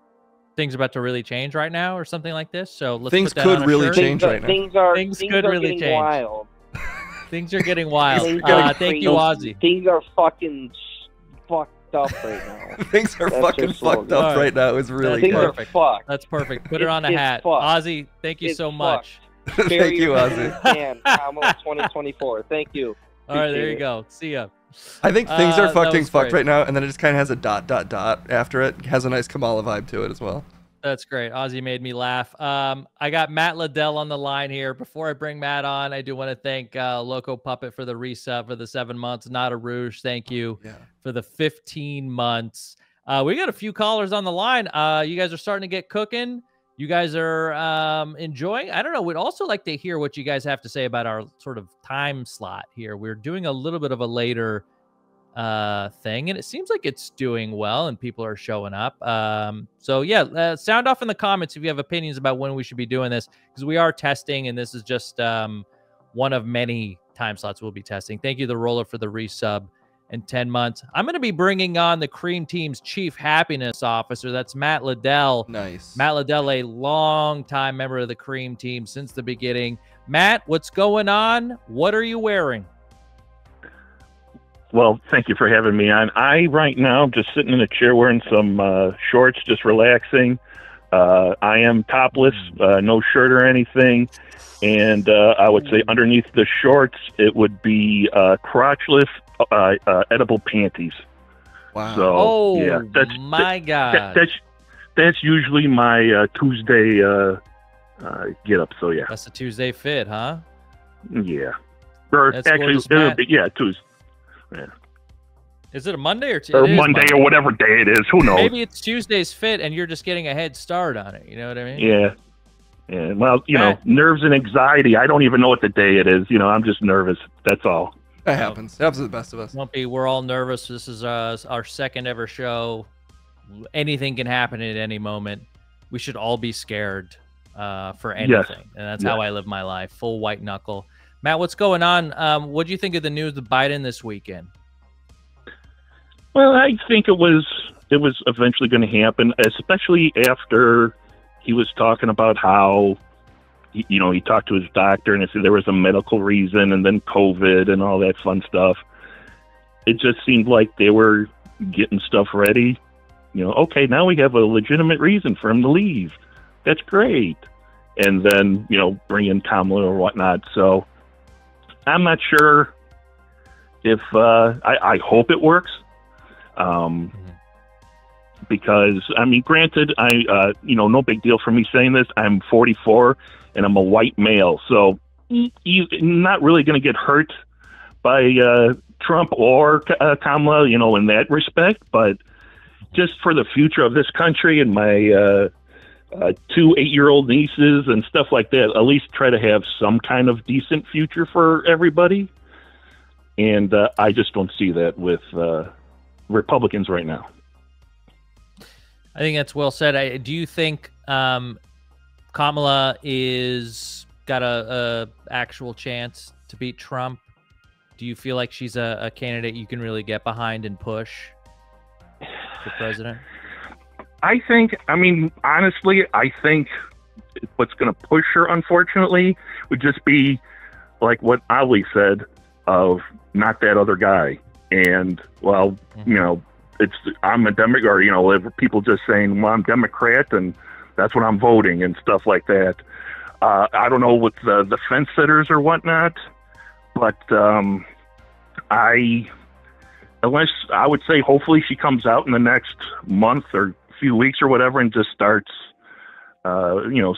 Things are about to really change right now, or something like this. So let's things put that could really change right now. Things could really change. Wild. Things are getting wild. Thank you, Ozzy. Things are fucking fucked up right now. Things are fucking fucked up right now. It was really good. Perfect. That's perfect. Put it on a hat. Ozzy, thank you so much. Thank you, Ozzy. Kamala 2024. Thank you. All right, there you go. See ya. I think things are fucked right now, and then it just kind of has a ... after it. It has a nice Kamala vibe to it as well. That's great. Ozzy made me laugh. I got Matt Liddell on the line here. Before I bring Matt on, I do want to thank Loco Puppet for the resub for the 7 months. Not a Rouge, thank you for the 15 months. We got a few callers on the line. You guys are starting to get cooking. You guys are enjoying. I don't know. We'd also like to hear what you guys have to say about our sort of time slot here. We're doing a little bit of a later thing, and it seems like it's doing well and people are showing up. So yeah, sound off in the comments if you have opinions about when we should be doing this, because we are testing, and this is just one of many time slots we'll be testing. Thank you, The Roller, for the resub and 10 months. I'm going to be bringing on the Cream Team's Chief Happiness Officer. That's Matt Liddell. Nice. Matt Liddell, a long-time member of the Cream Team since the beginning. Matt, what's going on? What are you wearing? Well, thank you for having me on. Right now, I'm just sitting in a chair wearing some shorts, just relaxing. I am topless, no shirt or anything. And I would say underneath the shorts, it would be crotchless edible panties. Wow. So, yeah, God. That's usually my Tuesday get up. So, yeah. That's a Tuesday fit, huh? Yeah. Or That's actually, Tuesday. Yeah. Is it a Monday or Monday, Monday or whatever day it is? Who knows? Maybe it's Tuesday's fit, and you're just getting a head start on it. You know what I mean? Yeah. Well, nerves and anxiety. I don't even know what the day it is. I'm just nervous. That's all. That happens. It happens to the best of us. Won't be. We're all nervous. This is our second ever show. Anything can happen at any moment. We should all be scared for anything. Yes. And that's how I live my life. Full white knuckle. Matt, what's going on? What do you think of the news with Biden this weekend? Well, I think it was eventually going to happen, especially after he was talking about how, you know, he talked to his doctor and he said there was a medical reason, and then COVID and all that fun stuff. It just seemed like they were getting stuff ready. You know, okay, now we have a legitimate reason for him to leave. That's great. And then, you know, bring in Kamala or whatnot. So I'm not sure if I hope it works. Because, I mean, granted, you know, no big deal for me saying this. I'm 44 and I'm a white male. So you're not really going to get hurt by Trump or Kamala, you know, in that respect. But just for the future of this country and my 2 8-year-old nieces and stuff like that, at least try to have some kind of decent future for everybody. And I just don't see that with Republicans right now. I think that's well said. Do you think Kamala is got a actual chance to beat Trump? Do you feel like she's a candidate you can really get behind and push for president? I think, I mean, honestly, I think what's going to push her, unfortunately, would just be like what Ali said of not that other guy. And, well, you know, I'm a Democrat, or, you know, people just saying, well, I'm Democrat and that's what I'm voting and stuff like that. I don't know with the fence sitters or whatnot, but I would say hopefully she comes out in the next month or few weeks or whatever and just starts, you know,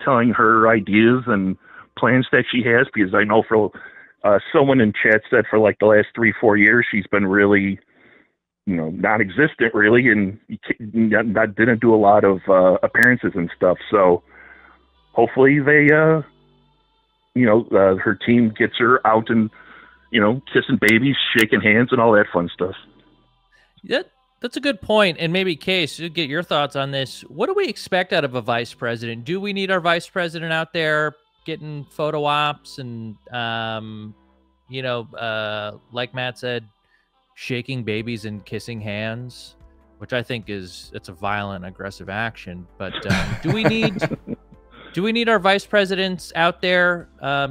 telling her ideas and plans that she has, because I know for someone in chat said for like the last 3-4 years, she's been really, you know, non-existent really, and didn't do a lot of appearances and stuff. So hopefully they, you know, her team gets her out and, you know, kissing babies, shaking hands, and all that fun stuff. That's a good point. And maybe, Case, to get your thoughts on this, what do we expect out of a vice president? Do we need our vice president out there getting photo ops and, you know, like Matt said, shaking babies and kissing hands, which I think it's a violent, aggressive action. But do we need our vice presidents out there?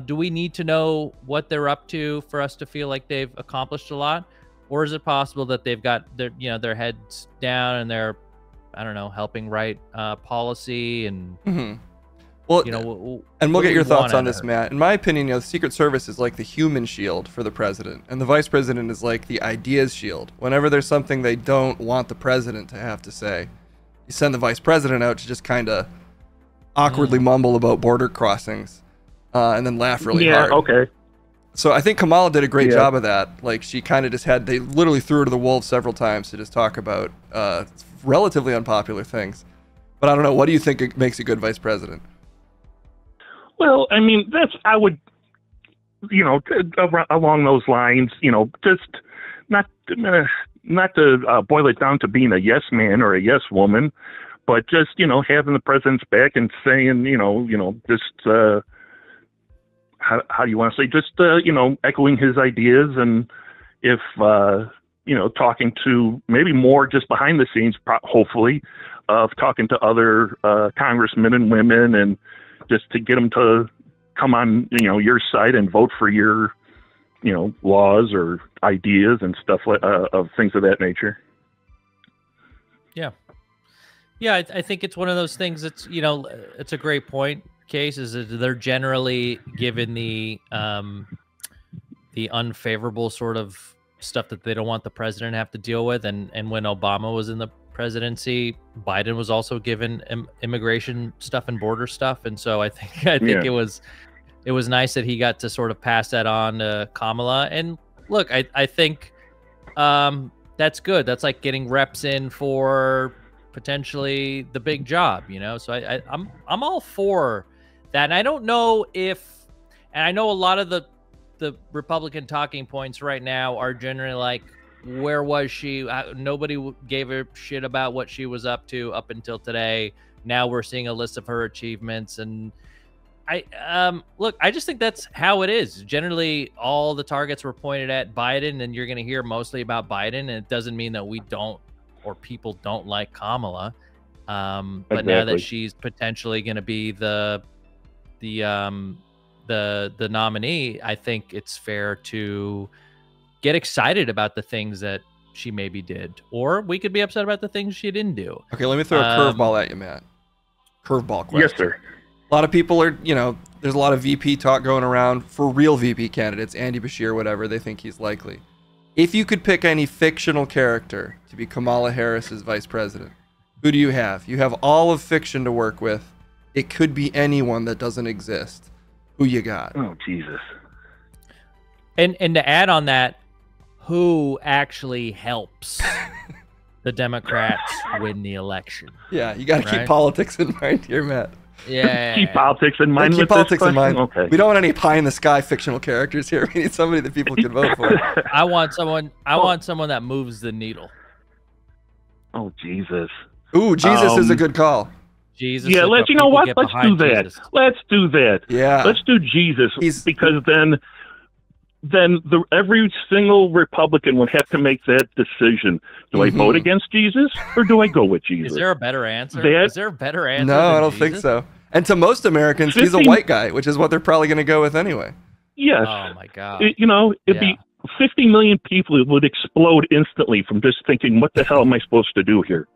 Do we need to know what they're up to for us to feel like they've accomplished a lot? Or is it possible that they've got their heads down and they're, I don't know, helping write policy and well, you know, and we'll get your thoughts on this, Matt. In my opinion, you know, the Secret Service is like the human shield for the president, and the vice president is like the ideas shield. Whenever there's something they don't want the president to have to say, you send the vice president out to just kind of awkwardly mumble about border crossings, and then laugh really hard. Yeah, okay. So I think Kamala did a great job of that. Like, she kind of just they literally threw her to the wolves several times to just talk about relatively unpopular things. But I don't know, what do you think it makes a good vice president? Well, I mean, I would, you know, along those lines, you know, just not to boil it down to being a yes man or a yes woman, but just, you know, having the president's back and saying, you know, just, how do you want to say, just, you know, echoing his ideas, and if, you know, talking to maybe more just behind the scenes, hopefully, of talking to other congressmen and women, and just to get them to come on, you know, your side and vote for your, you know, laws or ideas and stuff like of things of that nature. Yeah. Yeah, I think it's one of those things that's, you know, it's a great point, Case, is that they're generally given the unfavorable sort of stuff that they don't want the president to have to deal with. And when Obama was in the presidency, Biden was also given immigration stuff and border stuff. And so I think it was nice that he got to sort of pass that on to Kamala. And look, I think that's good. That's like getting reps in for potentially the big job, you know? So I'm all for that. And I don't know if, and I know a lot of the the Republican talking points right now are generally like, where was she? Nobody gave a shit about what she was up to up until today. Now we're seeing a list of her achievements, and look, I just think that's how it is. Generally, all the targets were pointed at Biden, and you're going to hear mostly about Biden. And it doesn't mean that we don't, or people don't like Kamala. But now that she's potentially going to be the nominee, I think it's fair to get excited about the things that she maybe did, or we could be upset about the things she didn't do. Okay, let me throw a curveball at you, Matt. Curveball question. Yes, sir. A lot of people are, there's a lot of VP talk going around for real VP candidates, Andy Bashir, whatever, they think he's likely. If you could pick any fictional character to be Kamala Harris's vice president, who do you have? You have all of fiction to work with. It could be anyone that doesn't exist. Who you got? Oh, Jesus. And to add on that, who actually helps the Democrats win the election? Yeah, you got to keep politics in mind here, Matt. Yeah. Keep politics in mind. Keep politics in mind. Okay. We don't want any pie in the sky fictional characters here. We need somebody that people can vote for. I want someone that moves the needle. Oh, Jesus. Ooh, Jesus is a good call. Jesus. Yeah, you know what? Let's do that. Jesus. Let's do that. Yeah. Let's do Jesus, because then every single Republican would have to make that decision. Do I vote against Jesus, or do I go with Jesus? Is there a better answer? Is there a better answer? No, I don't think so. And to most Americans, he's a white guy, which is what they're probably going to go with anyway. Yes. Oh my God. It'd be 50 million people. It would explode instantly from just thinking, what the hell am I supposed to do here?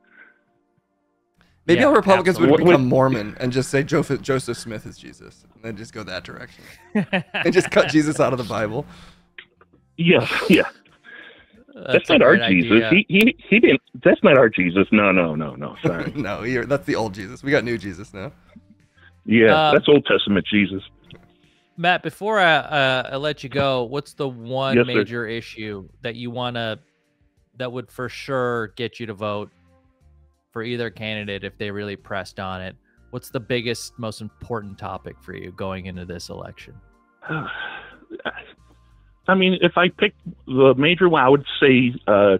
Maybe all Republicans would become Mormon and just say Joseph Smith is Jesus, and then just go that direction, and just cut Jesus out of the Bible. Yeah. That's not our Jesus. He didn't. That's not our Jesus. No. Sorry. No, that's the old Jesus. We got new Jesus now. Yeah, that's Old Testament Jesus. Matt, before I let you go, what's the one major issue that you that would for sure get you to vote for either candidate if they really pressed on it? What's the biggest, most important topic for you going into this election? I mean, if I picked the major one, I would say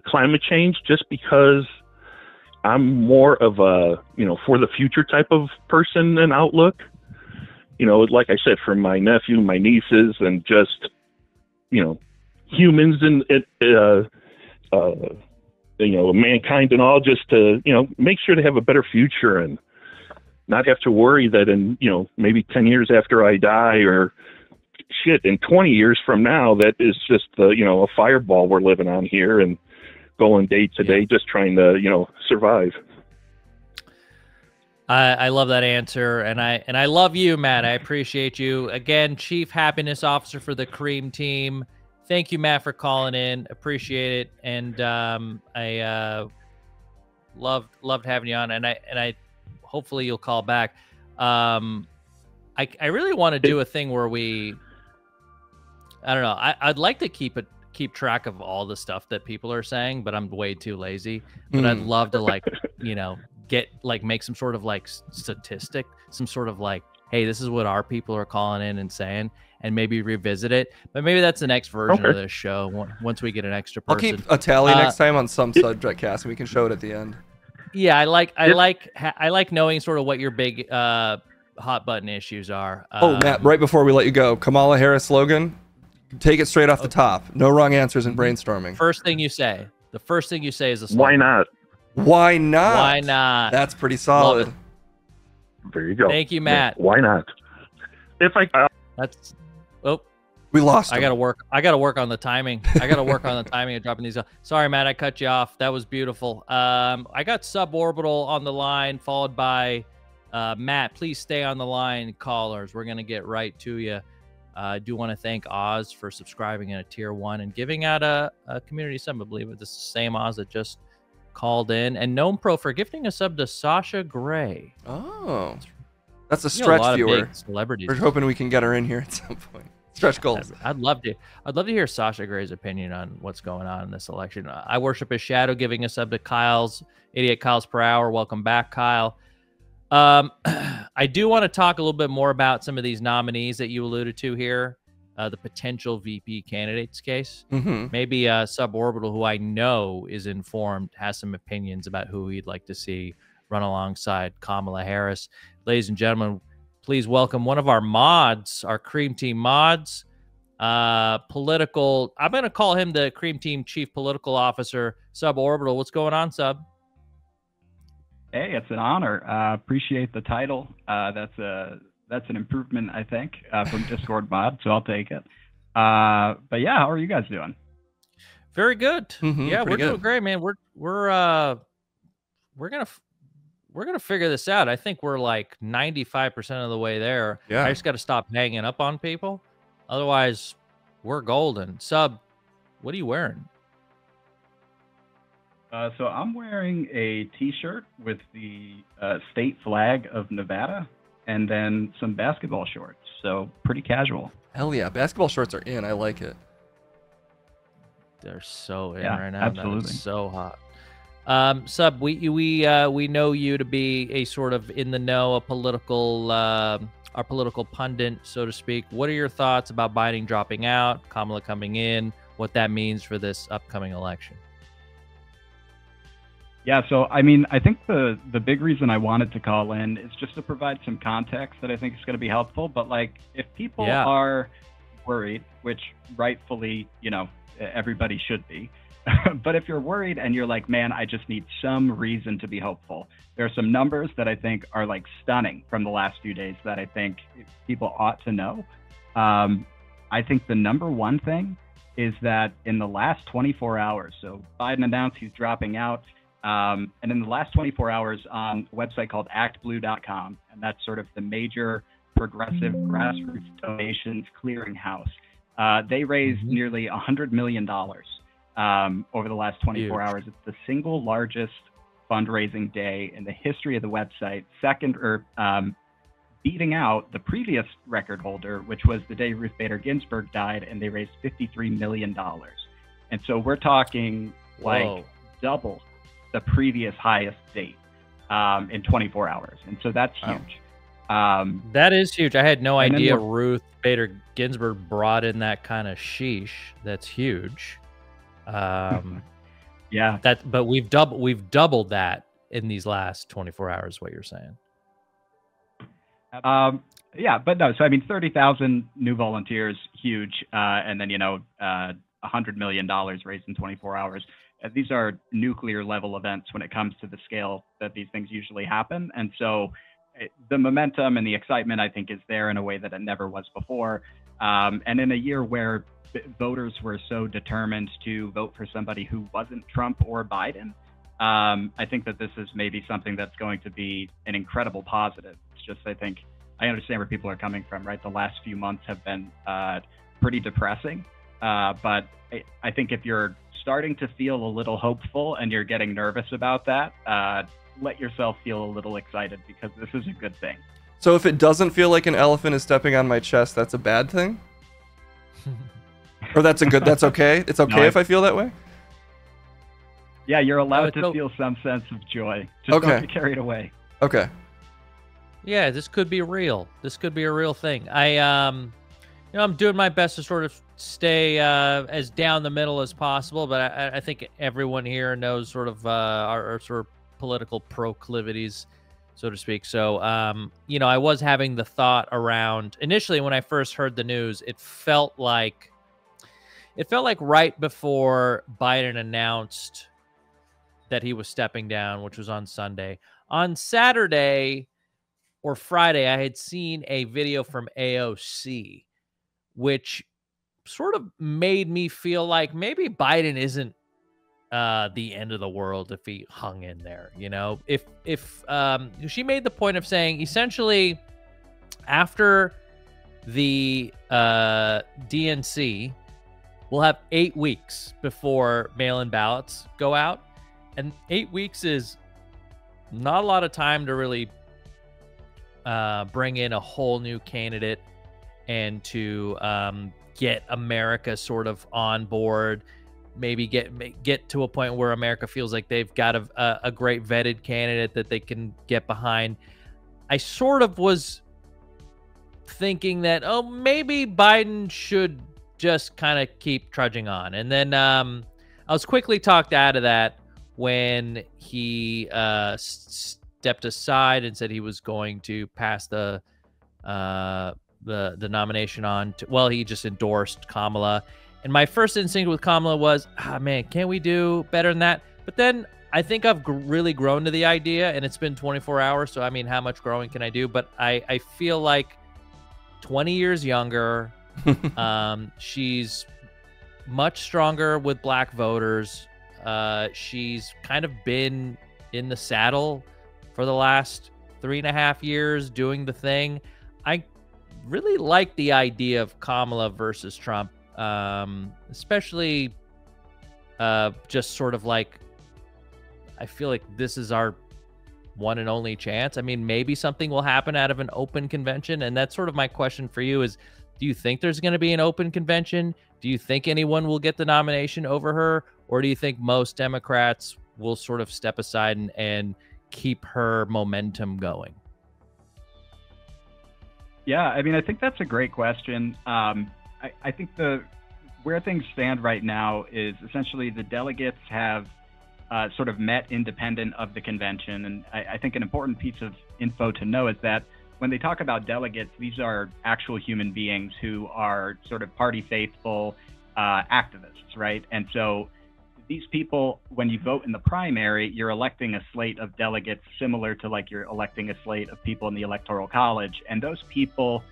climate change, just because I'm more of a, for the future type of person and outlook. Like I said, for my nephew, my nieces, and just, humans and, mankind and all, just to, make sure to have a better future and not have to worry that in, maybe 10 years after I die, or in 20 years from now, that is just a fireball we're living on here and going day to day, just trying to, survive. I love that answer, and I love you, Matt. I appreciate you. Again, Chief Happiness Officer for the Cream Team. Thank you, Matt, for calling in. Appreciate it, and I loved having you on, and I hopefully you'll call back. I really want to do a thing where I don't know. I'd like to keep track of all the stuff that people are saying, but I'm way too lazy. But I'd love to make some sort of statistic, some sort of hey, this is what our people are calling in and saying, and maybe revisit it. But maybe that's the next version of this show once we get an extra person. I'll keep a tally next time on some subject cast, and we can show it at the end. Yeah, I like knowing sort of what your big hot button issues are. Matt, right before we let you go, Kamala Harris slogan. Take it straight off the top. No wrong answers in brainstorming. First thing you say. The first thing you say is the slogan. Why not? Why not? Why not? That's pretty solid. There you go. Thank you, Matt. Yeah, why not? We lost him. I gotta work on the timing. I gotta work on the timing of dropping these. Sorry, Matt, I cut you off. That was beautiful. I got Suborbital on the line, followed by Matt. Please stay on the line, callers. We're gonna get right to you. I do want to thank Oz for subscribing in a tier 1 and giving out a community sub. I believe it's the same Oz that just called in, and Gnome Pro for gifting a sub to Sasha Gray. Oh, that's a stretch viewer. Celebrities. We're hoping we can get her in here at some point. Stretch goals. I'd love to hear Sasha Gray's opinion on what's going on in this election. I worship his shadow, giving a sub to 88 Kyles per hour. Welcome back, Kyle. I do want to talk a little bit more about some of these nominees that you alluded to here. the potential VP candidate's case. Mhm. Maybe Suborbital, who I know is informed, has some opinions about who he'd like to see run alongside Kamala Harris. Ladies and gentlemen, please welcome one of our mods, our Cream Team mods, political. I'm going to call him the Cream Team Chief Political Officer, Suborbital. What's going on, Sub? Hey, it's an honor. Appreciate the title. That's an improvement, I think, from Discord mod, so I'll take it. But yeah, how are you guys doing? Very good. Yeah, we're doing good. great, man. We're gonna figure this out. I think we're like 95% of the way there. Yeah. I just got to stop hanging up on people. Otherwise, we're golden. Sub, what are you wearing? So I'm wearing a T-shirt with the state flag of Nevada, and then some basketball shorts. So pretty casual. Hell yeah, basketball shorts are in. I like it. They're so in Yeah, right now. absolutely. That is so hot. Sub, we know you to be a sort of in the know, a political, our political pundit, so to speak. What are your thoughts about Biden dropping out, Kamala coming in, what that means for this upcoming election? Yeah, so I mean, I think the big reason I wanted to call in is just to provide some context that I think is going to be helpful. But like, if people are worried, which rightfully, you know, everybody should be, but if you're worried and you're like, man, I just need some reason to be hopeful, there are some numbers that I think are like stunning from the last few days that I think people ought to know. I think the number one thing is that in the last 24 hours, so Biden announced he's dropping out. And in the last 24 hours on a website called actblue.com, and that's sort of the major progressive grassroots donations clearinghouse, they raised nearly $100 million over the last 24 hours. It's the single largest fundraising day in the history of the website, beating out the previous record holder, which was the day Ruth Bader Ginsburg died, and they raised $53 million. And so we're talking like double the previous highest date in 24 hours. And so that's huge. That is huge. I had no idea Ruth Bader Ginsburg brought in that kind of sheesh. That's huge. Yeah. But we've doubled that in these last 24 hours, what you're saying. Yeah, but no, so I mean, 30,000 new volunteers, huge. And then, you know, $100 million raised in 24 hours. These are nuclear level events when it comes to the scale that these things usually happen. And so the momentum and the excitement, I think, is there in a way that it never was before. And in a year where voters were so determined to vote for somebody who wasn't Trump or Biden, I think that this is maybe something that's going to be an incredible positive. It's just, I think, I understand where people are coming from, right? The last few months have been pretty depressing. But I think if you're starting to feel a little hopeful and you're getting nervous about that, let yourself feel a little excited, because this is a good thing. So if it doesn't feel like an elephant is stepping on my chest, that's a bad thing? Or that's okay? It's okay if I feel that way? Yeah, you're allowed to feel some sense of joy. Just don't get carried away. Okay. Yeah, this could be real. This could be a real thing. I'm doing my best to sort of stay as down the middle as possible, but I think everyone here knows sort of our sort of political proclivities, so to speak. So, I was having the thought around initially when I first heard the news, it felt like right before Biden announced that he was stepping down, which was on Sunday. On Saturday or Friday, I had seen a video from AOC, which sort of made me feel like maybe Biden isn't the end of the world if he hung in there. You know, if she made the point of saying essentially after the DNC, we'll have 8 weeks before mail-in ballots go out, and 8 weeks is not a lot of time to really bring in a whole new candidate and to get America sort of on board, maybe get to a point where America feels like they've got a great vetted candidate that they can get behind. I sort of was thinking that, oh, maybe Biden should just kind of keep trudging on. And then I was quickly talked out of that when he stepped aside and said he was going to pass the nomination on to, well, he just endorsed Kamala. And my first instinct with Kamala was, man, can't we do better than that? But then I think I've really grown to the idea, and it's been 24 hours. So, I mean, how much growing can I do? But I feel like 20 years younger. She's much stronger with black voters. She's kind of been in the saddle for the last 3.5 years doing the thing. I really like the idea of Kamala versus Trump, especially just sort of like, I feel like this is our one and only chance. I mean, maybe something will happen out of an open convention. And that's sort of my question for you is, do you think there's going to be an open convention? Do you think anyone will get the nomination over her? Or do you think most Democrats will sort of step aside and keep her momentum going? Yeah, I mean, I think that's a great question. I think where things stand right now is essentially the delegates have sort of met independent of the convention. And I think an important piece of info to know is that when they talk about delegates, these are actual human beings who are sort of party faithful activists, right? And so these people, when you vote in the primary, you're electing a slate of delegates similar to like you're electing a slate of people in the Electoral College. And those people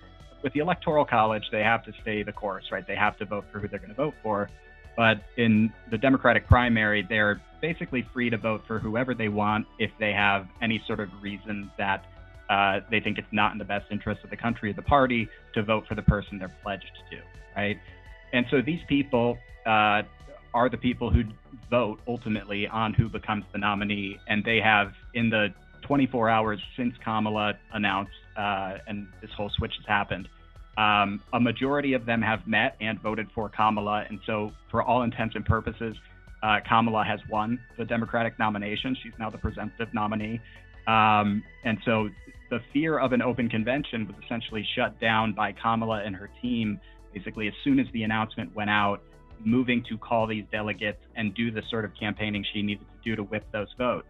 with the Electoral College, they have to stay the course, right? They have to vote for who they're going to vote for. But in the Democratic primary, they're basically free to vote for whoever they want if they have any sort of reason that they think it's not in the best interest of the country or the party to vote for the person they're pledged to, right? And so these people are the people who vote ultimately on who becomes the nominee. And they have, in the 24 hours since Kamala announced and this whole switch has happened, a majority of them have met and voted for Kamala. And so for all intents and purposes, Kamala has won the Democratic nomination. She's now the presumptive nominee. And so the fear of an open convention was essentially shut down by Kamala and her team, basically as soon as the announcement went out, moving to call these delegates and do the sort of campaigning she needed to do to whip those votes.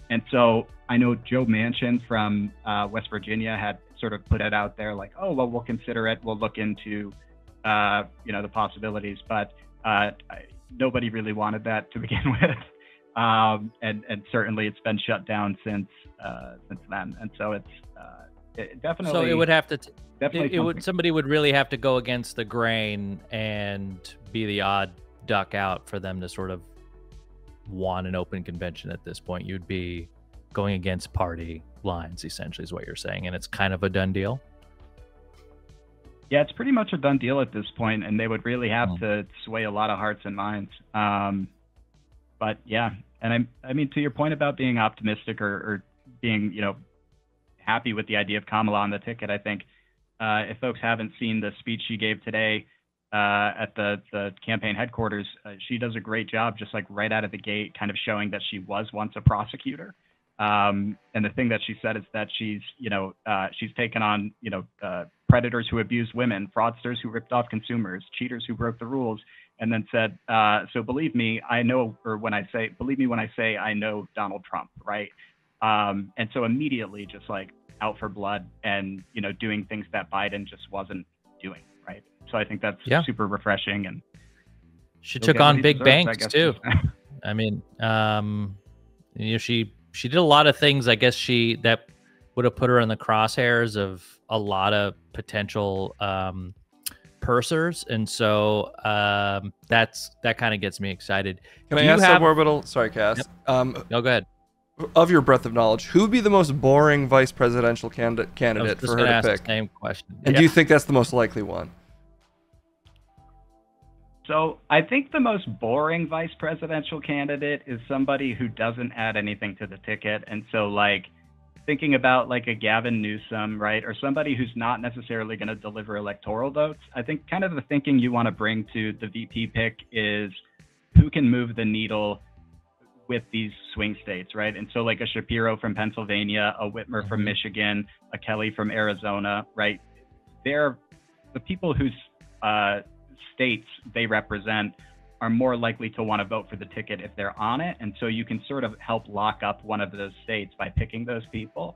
And so I know Joe Manchin from West Virginia had sort of put it out there like, oh, well, we'll consider it. We'll look into, the possibilities. But nobody really wanted that to begin with. And certainly it's been shut down since then. And so it definitely. So it would have to. Definitely somebody would really have to go against the grain and be the odd duck out for them to sort of want an open convention at this point. You'd be going against party lines, essentially, is what you're saying, and it's kind of a done deal. Yeah, it's pretty much a done deal at this point, and they would really have to sway a lot of hearts and minds. But yeah, and I mean, to your point about being optimistic or being, happy with the idea of Kamala on the ticket, I think if folks haven't seen the speech she gave today at the campaign headquarters, she does a great job, just like right out of the gate, kind of showing that she was once a prosecutor. And the thing that she said is that she's taken on, predators who abused women, fraudsters who ripped off consumers, cheaters who broke the rules, and then said, so believe me, believe me when I say I know Donald Trump, right? And so immediately just like out for blood and, doing things that Biden just wasn't doing, right? So I think that's super refreshing. And she took on big banks too. I mean, she did a lot of things, I guess that would have put her in the crosshairs of a lot of potential pursers. And so that kind of gets me excited. Can I ask some orbital? Sorry, Cass. Yep. No, go ahead. Of your breadth of knowledge, who would be the most boring vice presidential candidate for her to pick? Same question. And do you think that's the most likely one? So I think the most boring vice presidential candidate is somebody who doesn't add anything to the ticket. And so like thinking about like a Gavin Newsom, right? Or somebody who's not necessarily going to deliver electoral votes. I think kind of the thinking you want to bring to the VP pick is who can move the needle with these swing states, right? And so like a Shapiro from Pennsylvania, a Whitmer from Michigan, a Kelly from Arizona, right? the people whose states they represent are more likely to want to vote for the ticket if they're on it. And so you can sort of help lock up one of those states by picking those people,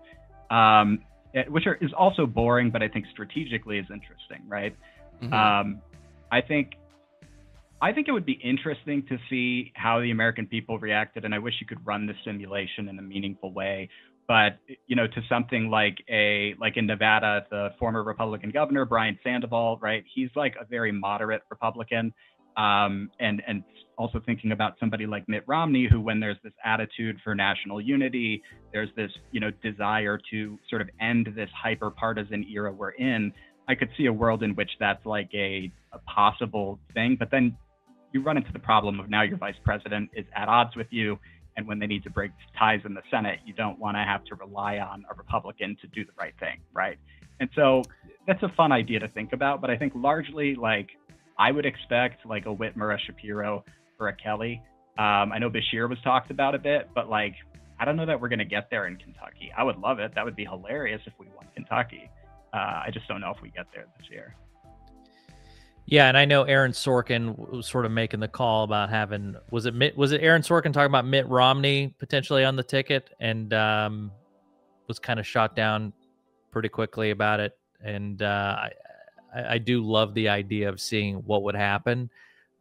which is also boring, but I think strategically is interesting, right? Mm-hmm. I think it would be interesting to see how the American people reacted, and I wish you could run the simulation in a meaningful way. But, you know, to something like in Nevada, the former Republican governor, Brian Sandoval, right? He's like a very moderate Republican. And also thinking about somebody like Mitt Romney, who, when there's this attitude for national unity, there's this, you know, desire to sort of end this hyper-partisan era we're in. I could see a world in which that's like a possible thing, but then you run into the problem of now your vice president is at odds with you. And when they need to break ties in the Senate, you don't want to have to rely on a Republican to do the right thing, right? And so that's a fun idea to think about. But I think largely, like, I would expect like a Whitmer, a Shapiro, or a Kelly. I know Bashir was talked about a bit, but like, I don't know that we're going to get there in Kentucky. I would love it. That would be hilarious if we won Kentucky. I just don't know if we get there this year. Yeah, and I know Aaron Sorkin was sort of making the call about having, was it Aaron Sorkin talking about Mitt Romney potentially on the ticket, and was kind of shot down pretty quickly about it. And I do love the idea of seeing what would happen.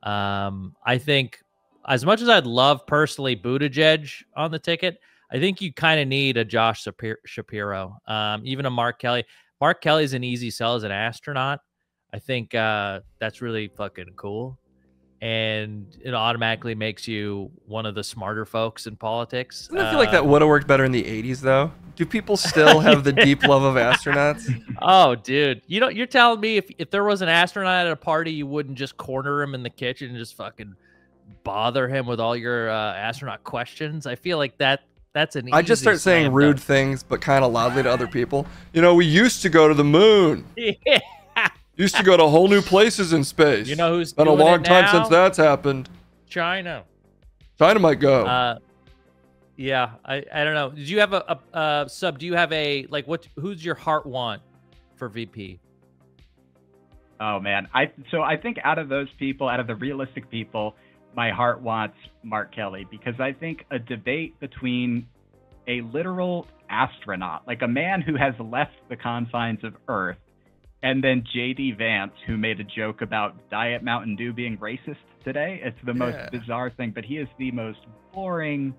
I think as much as I'd love personally Buttigieg on the ticket, I think you kind of need a Josh Shapiro, even a Mark Kelly. Mark Kelly's an easy sell as an astronaut. I think that's really fucking cool. And it automatically makes you one of the smarter folks in politics. Doesn't it feel like that would have worked better in the 80s, though? Do people still have the deep love of astronauts? Oh, dude. You know, you're telling me if there was an astronaut at a party, you wouldn't just corner him in the kitchen and just fucking bother him with all your astronaut questions? I feel like that's an easy I just start saying rude things, but kind of loudly to other people. You know, we used to go to the moon. Yeah. Used to go to whole new places in space. You know who's been a long time since that's happened. China. China might go. Yeah, I don't know. Did you have a sub? Do you have a like who's your heart want for VP? Oh man, I think out of those people, out of the realistic people, my heart wants Mark Kelly, because I think a debate between a literal astronaut, like a man who has left the confines of Earth, and then J.D. Vance, who made a joke about Diet Mountain Dew being racist today. It's the most bizarre thing, but he is the most boring,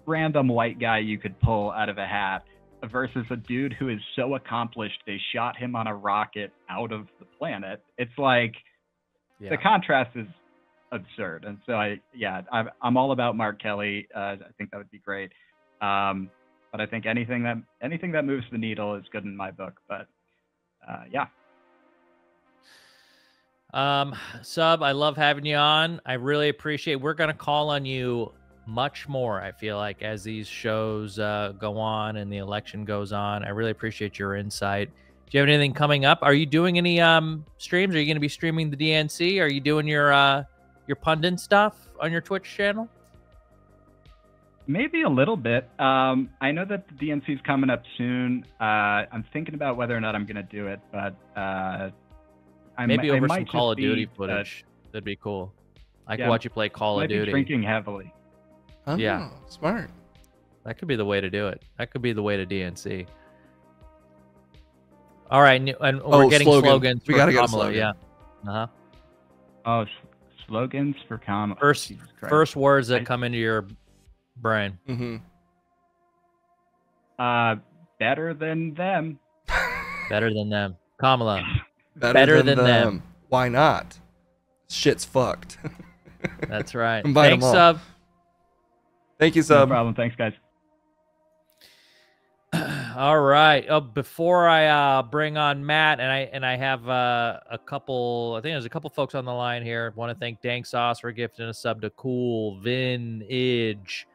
random white guy you could pull out of a hat, versus a dude who is so accomplished they shot him on a rocket out of the planet. It's like, the contrast is absurd. And so I'm all about Mark Kelly. I think that would be great. But I think anything that moves the needle is good in my book. But Sub, I love having you on. I really appreciate. We're gonna call on you much more, I feel like, as these shows go on and the election goes on. I really appreciate your insight. Do you have anything coming up? Are you doing any streams? Are you going to be streaming the DNC? Are you doing your pundit stuff on your Twitch channel? Maybe a little bit. I know that the DNC is coming up soon. I'm thinking about whether or not I'm going to do it, but maybe over some Call of Duty footage. That'd be cool. I can watch you play Call of Duty. Drinking heavily. Oh, yeah, smart. That could be the way to do it. That could be the way to DNC. All right, and we're getting slogans. We gotta get a Kamala. slogan. Yeah. Oh, slogans for Kamala. First words that come into your brain. Mm-hmm. Better than them. Better than them. Kamala. Better than them. Why not? Shit's fucked. That's right. Thanks, Sub. Thank you, Sub. No problem. Thanks, guys. All right. Before I bring on Matt, and I have a couple. I think there's a couple folks on the line here. I want to thank Dank Sauce for gifting a sub to Cool Vintage.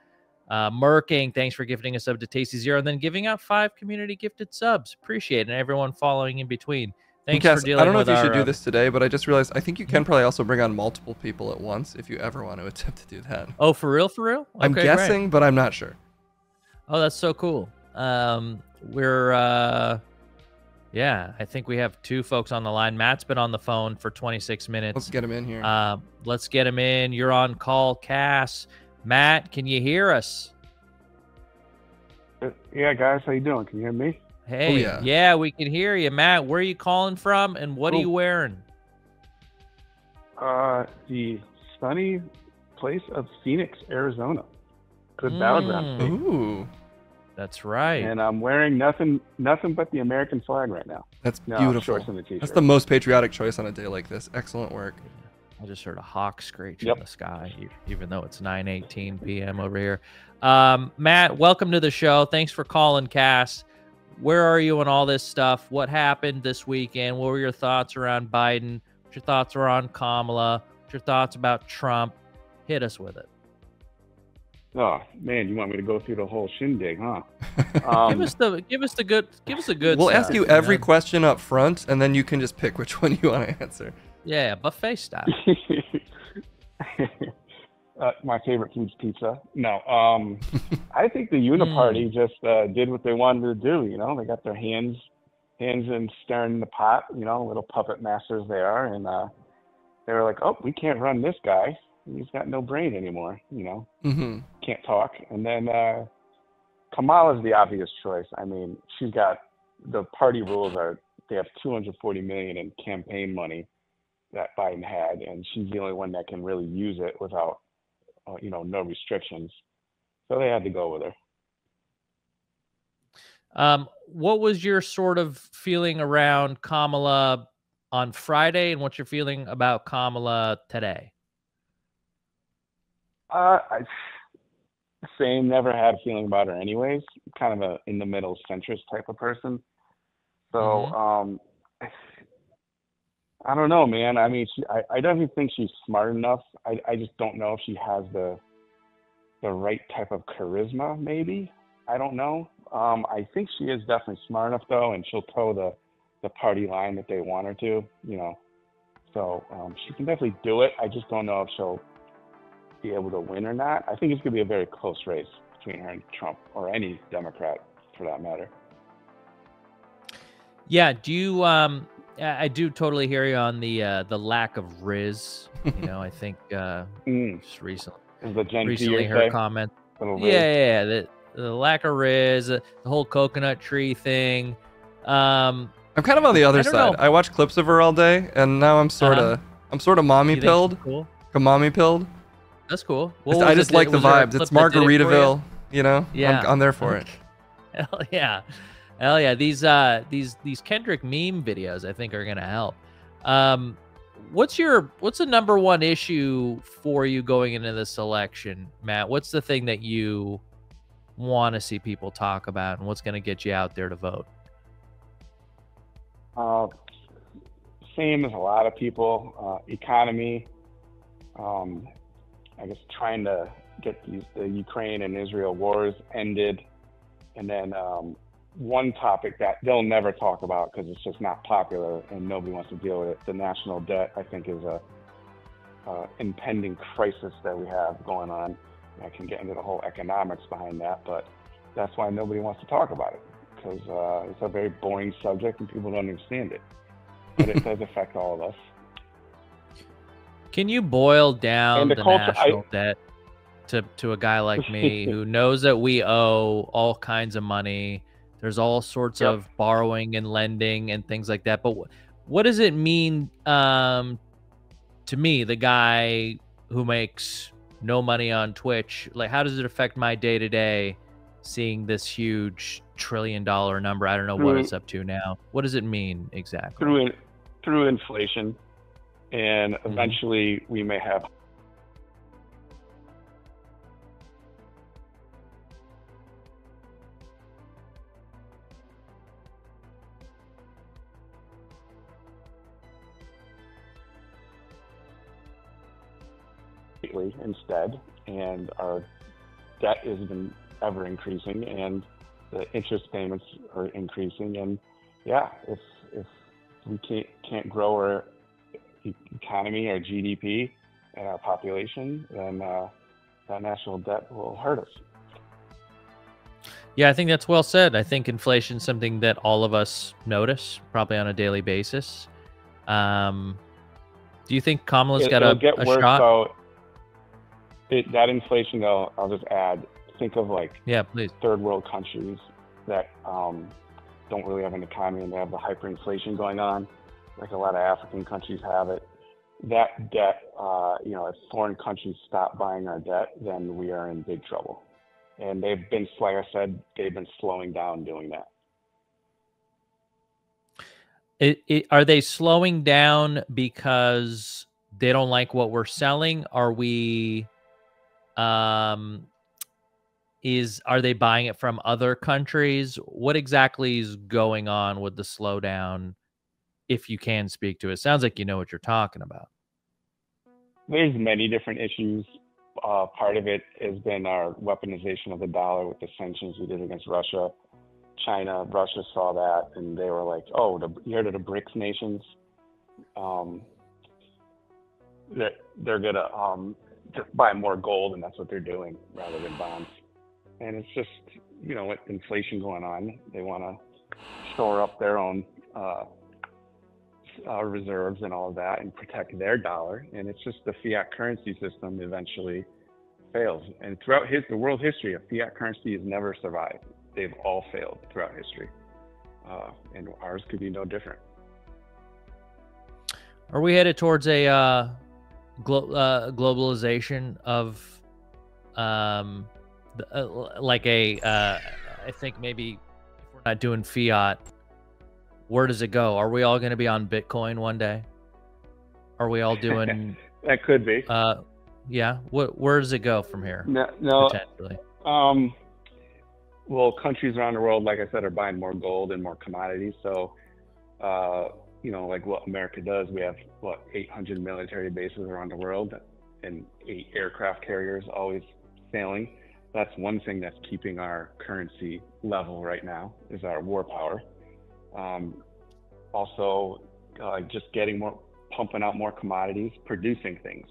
Merking, thanks for gifting a sub to Tasty Zero, and then giving out 5 community gifted subs. Appreciate it, and everyone following in between. Thanks for dealing with I don't know if you should do this today, but I just realized I think you can probably also bring on multiple people at once if you ever want to attempt to do that. Oh, for real? For real? Okay, I'm guessing, great. But I'm not sure. Oh, that's so cool. Yeah, I think we have 2 folks on the line. Matt's been on the phone for 26 minutes. Let's get him in here. Let's get him in. You're on Call Cass. Matt, can you hear us? Yeah, guys, how you doing? Can you hear me? Hey, yeah, we can hear you. Matt, where are you calling from, and what are you wearing? The sunny place of Phoenix, Arizona. Good battleground state. Ooh. That's right. And I'm wearing nothing but the American flag right now. That's No, beautiful. shorts and a t-shirt. That's the most patriotic choice on a day like this. Excellent work. I just heard a hawk screech Yep. in the sky, even though it's 9:18 p.m. over here. Matt, welcome to the show. Thanks for calling, Cass. Where are you on all this stuff? What happened this weekend? What were your thoughts around Biden? What your thoughts are on Kamala? What your thoughts about Trump? Hit us with it. Oh man, you want me to go through the whole shindig, huh? Give us a good. We'll ask stuff, you every man. question up front, and then you can just pick which one you want to answer. Yeah, buffet style. My favorite food's pizza. No, I think the Uniparty just did what they wanted to do. You know, they got their hands in stirring the pot. You know, little puppet masters they are, and they were like, "Oh, we can't run this guy. He's got no brain anymore. You know, can't talk." And then Kamala's the obvious choice. I mean, she's got the party rules are they have $240 million in campaign money that Biden had, and she's the only one that can really use it without, no restrictions. So they had to go with her. What was your sort of feeling around Kamala on Friday, and what's your feeling about Kamala today? Same. Never had a feeling about her anyways. Kind of a in the middle centrist type of person. So I don't know, man. I mean, I definitely think she's smart enough. I just don't know if she has the right type of charisma. Maybe, I don't know. I think she is definitely smart enough though, and she'll toe the party line that they want her to. You know, so she can definitely do it. I just don't know if she'll be able to win or not. I think it's going to be a very close race between her and Trump, or any Democrat for that matter. Yeah, do you I do totally hear you on the lack of riz. You know, I think just recently her comment. Yeah, the lack of riz, the whole coconut tree thing. I'm kind of on the other side. I watch clips of her all day, and now I'm sort of mommy pilled. Cool? Mommy pilled. That's cool. I just like the vibes. It's Margaritaville, you know? Yeah. I'm there for it. Hell yeah. Hell yeah. These Kendrick meme videos I think are gonna help. What's the #1 issue for you going into this election, Matt? What's the thing that you want to see people talk about, and what's gonna get you out there to vote? Same as a lot of people, economy. I guess trying to get the Ukraine and Israel wars ended. And then one topic that they'll never talk about because it's just not popular and nobody wants to deal with it, the national debt, I think is a impending crisis that we have going on. I can get into the whole economics behind that, but that's why nobody wants to talk about it, because it's a very boring subject and people don't understand it. But it does affect all of us. Can you boil down the national debt to a guy like me who knows that we owe all kinds of money? There's all sorts of borrowing and lending and things like that. But what does it mean to me, the guy who makes no money on Twitch? Like, how does it affect my day-to-day seeing this huge $1 trillion number? I don't know what it's up to now. What does it mean exactly? Through inflation. And eventually we may have instead, and our debt has been ever increasing, and the interest payments are increasing, and if we can't grow our economy, our GDP, and our population, then that national debt will hurt us. Yeah, I think that's well said. I think inflation's something that all of us notice, probably on a daily basis. Do you think Kamala's got It'll get a worse, shot? though. That inflation, though, I'll just add, think of like please. third world countries that don't really have an economy and they have the hyperinflation going on, like a lot of African countries have it. That debt, if foreign countries stop buying our debt, then we are in big trouble. And they've been, like I said, they've been slowing down doing that. Are they slowing down because they don't like what we're selling? Are we, are they buying it from other countries? What exactly is going on with the slowdown? If you can speak to it, sounds like you know what you're talking about. There's many different issues. Part of it has been our weaponization of the dollar with the sanctions we did against Russia. Russia saw that, and they were like, "Oh, you heard of the BRICS nations? They're gonna just buy more gold, and that's what they're doing rather than bonds." And it's just, with inflation going on, they want to shore up their own reserves and all of that and protect their dollar. And it's just the fiat currency system eventually fails. And throughout the world history, a fiat currency has never survived. They've all failed throughout history. And ours could be no different. Are we headed towards a globalization of I think maybe if we're not doing fiat, where does it go? Are we all going to be on Bitcoin one day? Are we all doing? That could be. Yeah. Where does it go from here? No. Potentially. Well, countries around the world, like I said, are buying more gold and more commodities. So, like what America does, we have 800 military bases around the world and 8 aircraft carriers always sailing. That's one thing that's keeping our currency level right now is our war power. Also, just pumping out more commodities, producing things,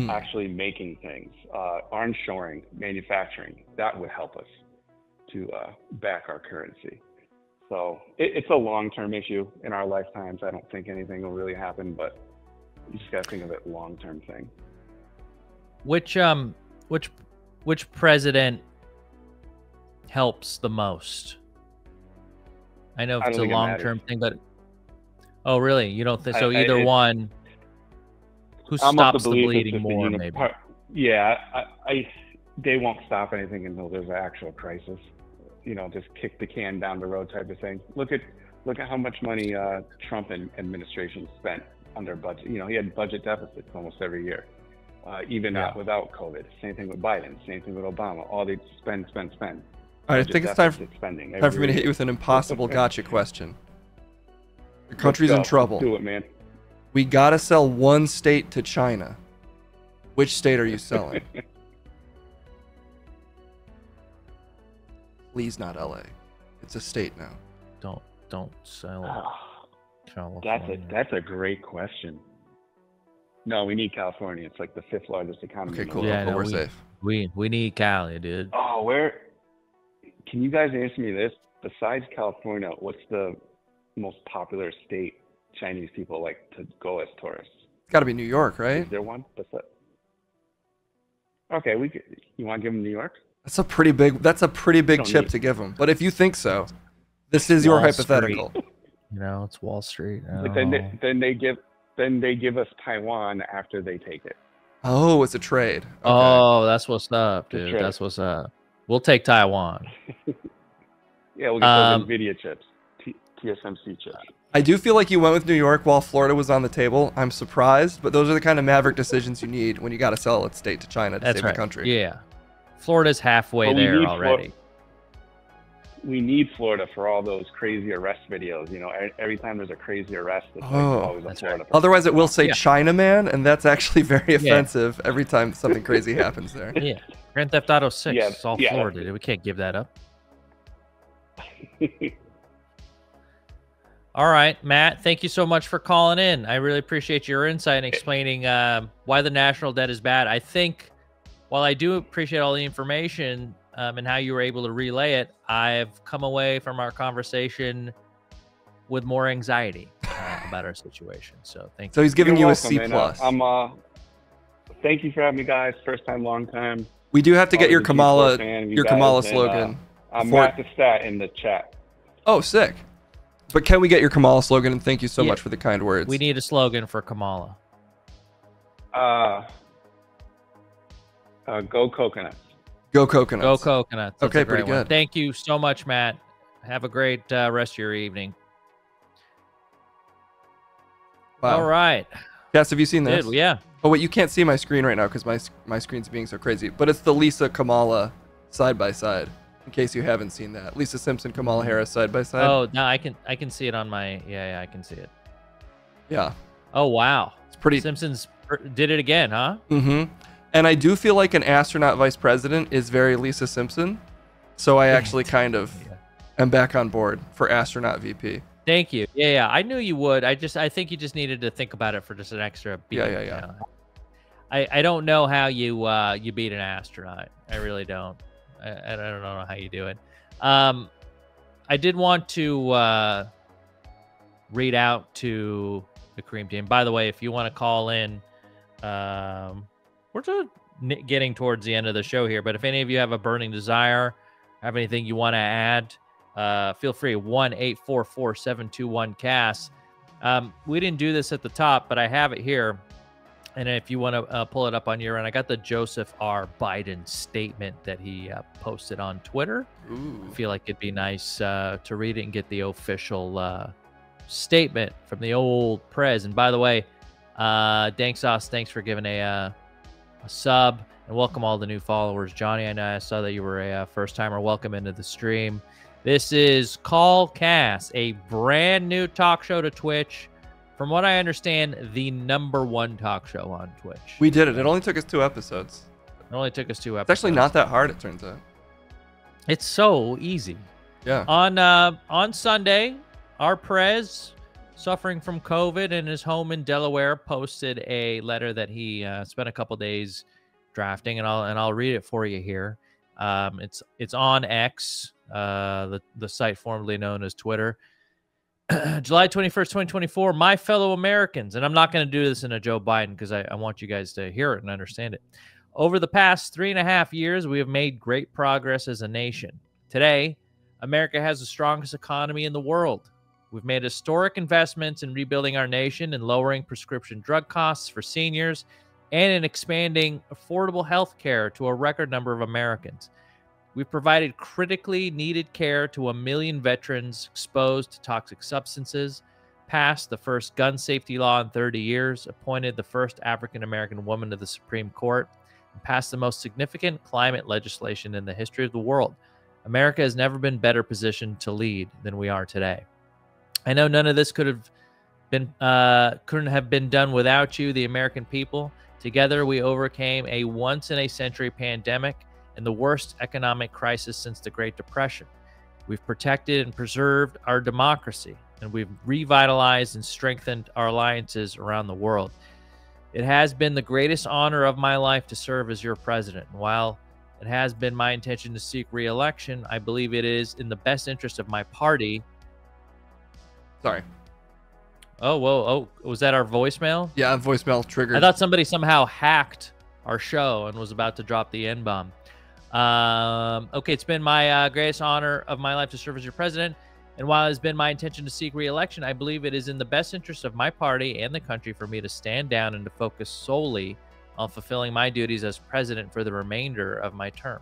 actually making things, onshoring, manufacturing. That would help us to back our currency. So it's a long-term issue in our lifetimes. I don't think anything will really happen, but you just got to think of it long-term thing. Which president helps the most? I know it's a long-term thing, but oh, really? You don't think so? Either one. Who stops the bleeding more? Maybe. They won't stop anything until there's an actual crisis. Just kick the can down the road type of thing. Look at how much money Trump administration spent under budget. He had budget deficits almost every year, even without COVID. Same thing with Biden. Same thing with Obama. All they spend. All right, I think it's time for me to hit you with an impossible gotcha question. The country's in trouble. Let's do it, man. We gotta sell one state to China. Which state are you selling? Please, not LA. It's a state now. Don't sell California. That's a great question. No, we need California. It's like the 5th largest economy. Okay, cool. Yeah, we're safe. We need Cali, dude. Oh, can you guys answer me this? Besides California, what's the most popular state Chinese people like to go as tourists? It's got to be New York, right? Is there one? Okay, you want to give them New York? That's a pretty big chip to give them. But if you think so, this is your hypothetical. It's Wall Street. But then they give us Taiwan after they take it. Oh, it's a trade. Okay. Oh, that's what's up, dude. That's what's up. We'll take Taiwan. Yeah, we'll get those NVIDIA chips, TSMC chips. I do feel like you went with New York while Florida was on the table. I'm surprised, but those are the kind of maverick decisions you need when you got to sell a state to China to save the country. Yeah. Florida's halfway there already. We need Florida for all those crazy arrest videos. Every time there's a crazy arrest, it's always a Florida person. Otherwise, it will say Chinaman, and that's actually very offensive every time something crazy happens there. Yeah. Grand Theft Auto 6. It's all Florida. We can't give that up. All right, Matt, thank you so much for calling in. I really appreciate your insight and explaining why the national debt is bad. I think while I do appreciate all the information, and how you were able to relay it, I've come away from our conversation with more anxiety about our situation. So thank you. So he's giving You're you welcome, a C+. man. Thank you for having me, guys. First time, long time. We do have to get your Always a huge Kamala fan of you your guys, Kamala and, slogan. I'm before- at the stat in the chat. Oh, sick. But can we get your Kamala slogan? And thank you so much for the kind words. We need a slogan for Kamala. Go coconuts. Go coconuts. Go coconuts. That's Okay, a great pretty one. good. Thank you so much, Matt. Have a great rest of your evening. Wow. All right. Cass, have you seen this? Yeah. Oh, wait, you can't see my screen right now because my screen's being so crazy. But it's the Lisa Kamala side by side. In case you haven't seen that, Lisa Simpson, Kamala Harris side by side. Oh, no, I can see it on my. Yeah, I can see it. Yeah. Oh wow. It's pretty. Simpsons did it again, huh? Mm-hmm. And I do feel like an astronaut vice president is very Lisa Simpson. So I actually kind of am back on board for astronaut VP. Thank you. Yeah. I knew you would. I think you just needed to think about it for just an extra beat. Yeah. I don't know how you beat an astronaut. I really don't. I don't know how you do it. I did want to read out to the Cream Team. By the way, if you want to call in, we're just getting towards the end of the show here, but if any of you have a burning desire, have anything you want to add, feel free. 1-844-721-CASS. We didn't do this at the top, but I have it here. And if you want to pull it up on your end, I got the Joseph R. Biden statement that he posted on Twitter. Ooh. I feel like it'd be nice to read it and get the official statement from the old prez. And by the way, thanks for giving a sub, and welcome all the new followers. Johnny, I saw that you were a first-timer. Welcome into the stream. This is Call Kass, a brand new talk show to Twitch. From what I understand, the #1 talk show on Twitch. We did it. It only took us 2 episodes. It only took us 2 episodes. It's actually not that hard, it turns out. It's so easy. Yeah. On Sunday, our prez, suffering from COVID in his home in Delaware, posted a letter that he spent a couple days drafting, and I'll read it for you here. It's on X, the site formerly known as Twitter. July 21st, 2024, my fellow Americans, and I'm not going to do this in a Joe Biden because I want you guys to hear it and understand it. Over the past 3.5 years, we have made great progress as a nation. Today, America has the strongest economy in the world. We've made historic investments in rebuilding our nation and lowering prescription drug costs for seniors and in expanding affordable health care to a record number of Americans. We've provided critically needed care to 1 million veterans exposed to toxic substances, passed the first gun safety law in 30 years, appointed the first African-American woman to the Supreme Court, and passed the most significant climate legislation in the history of the world. America has never been better positioned to lead than we are today. I know none of this couldn't have been done without you, the American people. Together, we overcame a once-in-a-century pandemic and the worst economic crisis since the Great Depression. We've protected and preserved our democracy, and we've revitalized and strengthened our alliances around the world. It has been the greatest honor of my life to serve as your president. And while it has been my intention to seek re-election, I believe it is in the best interest of my party. Sorry. Oh, whoa. Oh, was that our voicemail? Yeah, voicemail triggered. I thought somebody somehow hacked our show and was about to drop the N-bomb. Okay, it's been my greatest honor of my life to serve as your president. And while it has been my intention to seek re-election, I believe it is in the best interest of my party and the country for me to stand down and to focus solely on fulfilling my duties as president for the remainder of my term.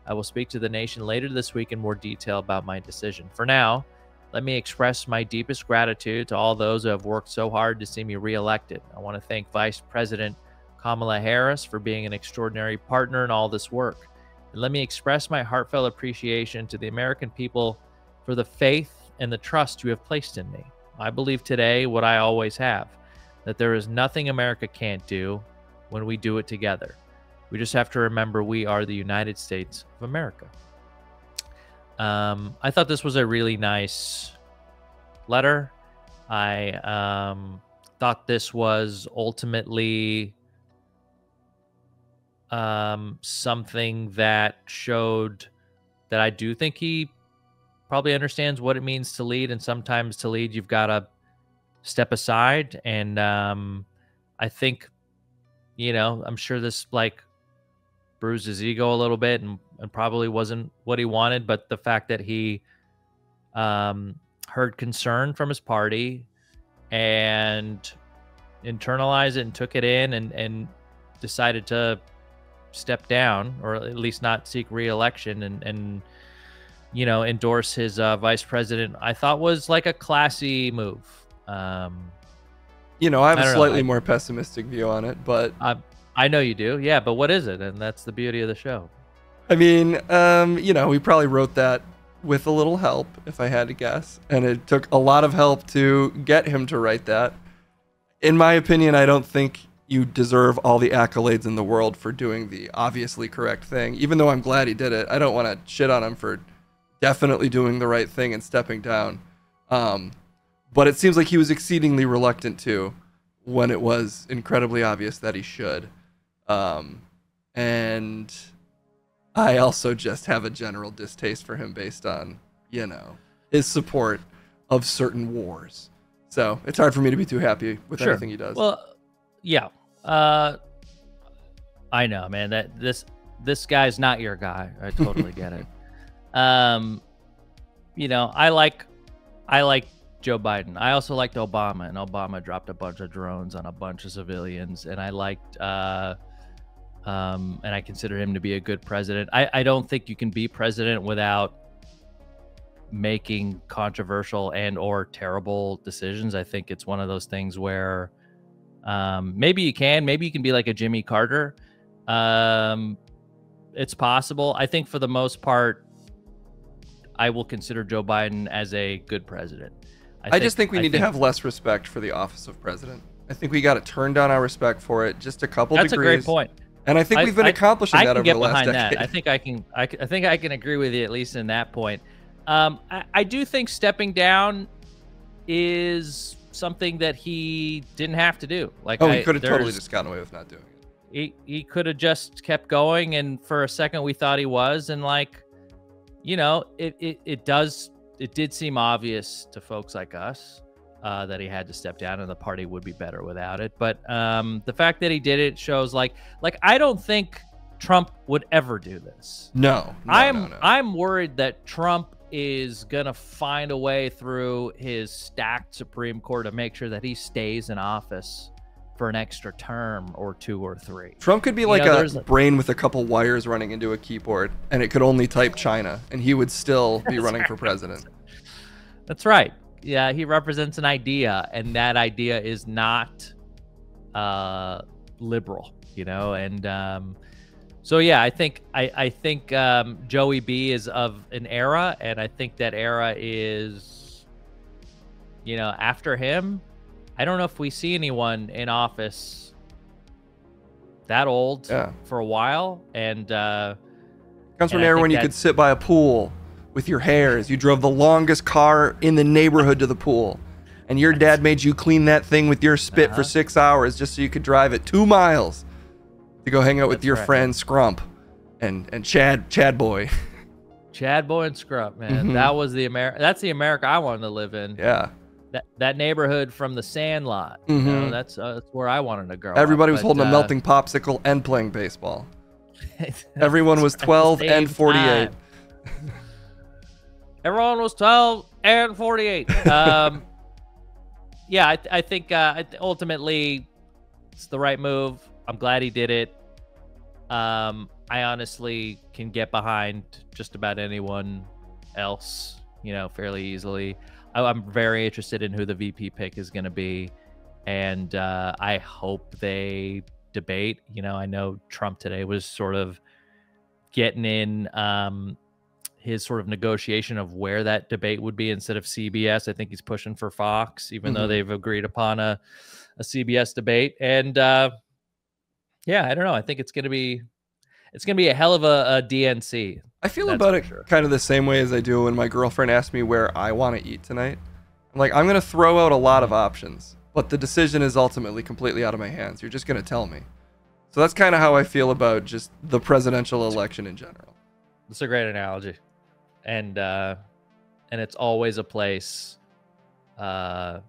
I will speak to the nation later this week in more detail about my decision. For now, let me express my deepest gratitude to all those who have worked so hard to see me re-elected. I want to thank Vice President Kamala Harris for being an extraordinary partner in all this work. And let me express my heartfelt appreciation to the American people for the faith and the trust you have placed in me. I believe today what I always have, that there is nothing America can't do when we do it together. We just have to remember we are the United States of America. I thought this was a really nice letter. I thought this was ultimately something that showed that I do think he probably understands what it means to lead, and sometimes to lead you've got to step aside. And I think, you know, I'm sure this like bruised his ego a little bit, and probably wasn't what he wanted, but the fact that he heard concern from his party and internalized it and took it in, and decided to step down, or at least not seek re-election, and you know, endorse his vice president, I thought was like a classy move. You know, I have a slightly more pessimistic view on it, but I know you do. Yeah, but what is it? And that's the beauty of the show. I mean, you know, we probably wrote that with a little help, if I had to guess. And it took a lot of help to get him to write that. In my opinion, I don't think you deserve all the accolades in the world for doing the obviously correct thing. Even though I'm glad he did it, I don't want to shit on him for definitely doing the right thing and stepping down. But it seems like he was exceedingly reluctant to, when it was incredibly obvious that he should. And I also just have a general distaste for him based on, you know, his support of certain wars. So it's hard for me to be too happy with anything he does. Well, yeah. I know, man, that this guy's not your guy. I totally get it. You know, I like Joe Biden. I also liked Obama, and Obama dropped a bunch of drones on a bunch of civilians, and I liked and I consider him to be a good president. I don't think you can be president without making controversial and or terrible decisions. I think it's one of those things where maybe you can be like a Jimmy Carter. It's possible. I think for the most part, I will consider Joe Biden as a good president. I just think we need to have less respect for the office of president. I think we got to turn down our respect for it just a couple degrees. That's a great point. And I think we've been accomplishing that over the last decade. I think I can agree with you, at least in that point. I do think stepping down is something that he didn't have to do. Like, he could have totally just gotten away with not doing it. He could have just kept going, and for a second we thought he was, and like, you know, it did seem obvious to folks like us that he had to step down, and the party would be better without it. But the fact that he did it shows like I don't think Trump would ever do this. No. I'm worried that Trump is gonna find a way through his stacked Supreme Court to make sure that he stays in office for an extra term or 2 or 3. Trump could be like a brain with a couple wires running into a keyboard, and it could only type China, and he would still be running for president. That's right. Yeah, he represents an idea, and that idea is not liberal, you know. And so yeah, I think Joey B is of an era, and I think that era is, you know, after him. I don't know if we see anyone in office that old for a while. And comes from an era when you could sit by a pool with your hair as you drove the longest car in the neighborhood to the pool, and your dad made you clean that thing with your spit for 6 hours just so you could drive it 2 miles to go hang out with your friend Scrump and Chad Boy. Chad Boy and Scrump, man. That was that's the America I wanted to live in. Yeah. That neighborhood from the Sandlot. You know, that's where I wanted to grow Everybody up. was holding a melting popsicle and playing baseball. Everyone was 12 and 48. Everyone was 12 and 48. Yeah, I think ultimately it's the right move. I'm glad he did it. I honestly can get behind just about anyone else, you know, fairly easily. I'm very interested in who the VP pick is going to be, and I hope they debate. You know, I know Trump today was sort of getting in his sort of negotiation of where that debate would be instead of CBS. I think he's pushing for Fox, even though they've agreed upon a CBS debate. And yeah, I don't know. I think it's gonna be a hell of a DNC. I feel about it kind of the same way as I do when my girlfriend asks me where I want to eat tonight. I'm like, I'm going to throw out a lot of options, but the decision is ultimately completely out of my hands. You're just going to tell me. So that's kind of how I feel about just the presidential election in general. That's a great analogy, and it's always a place that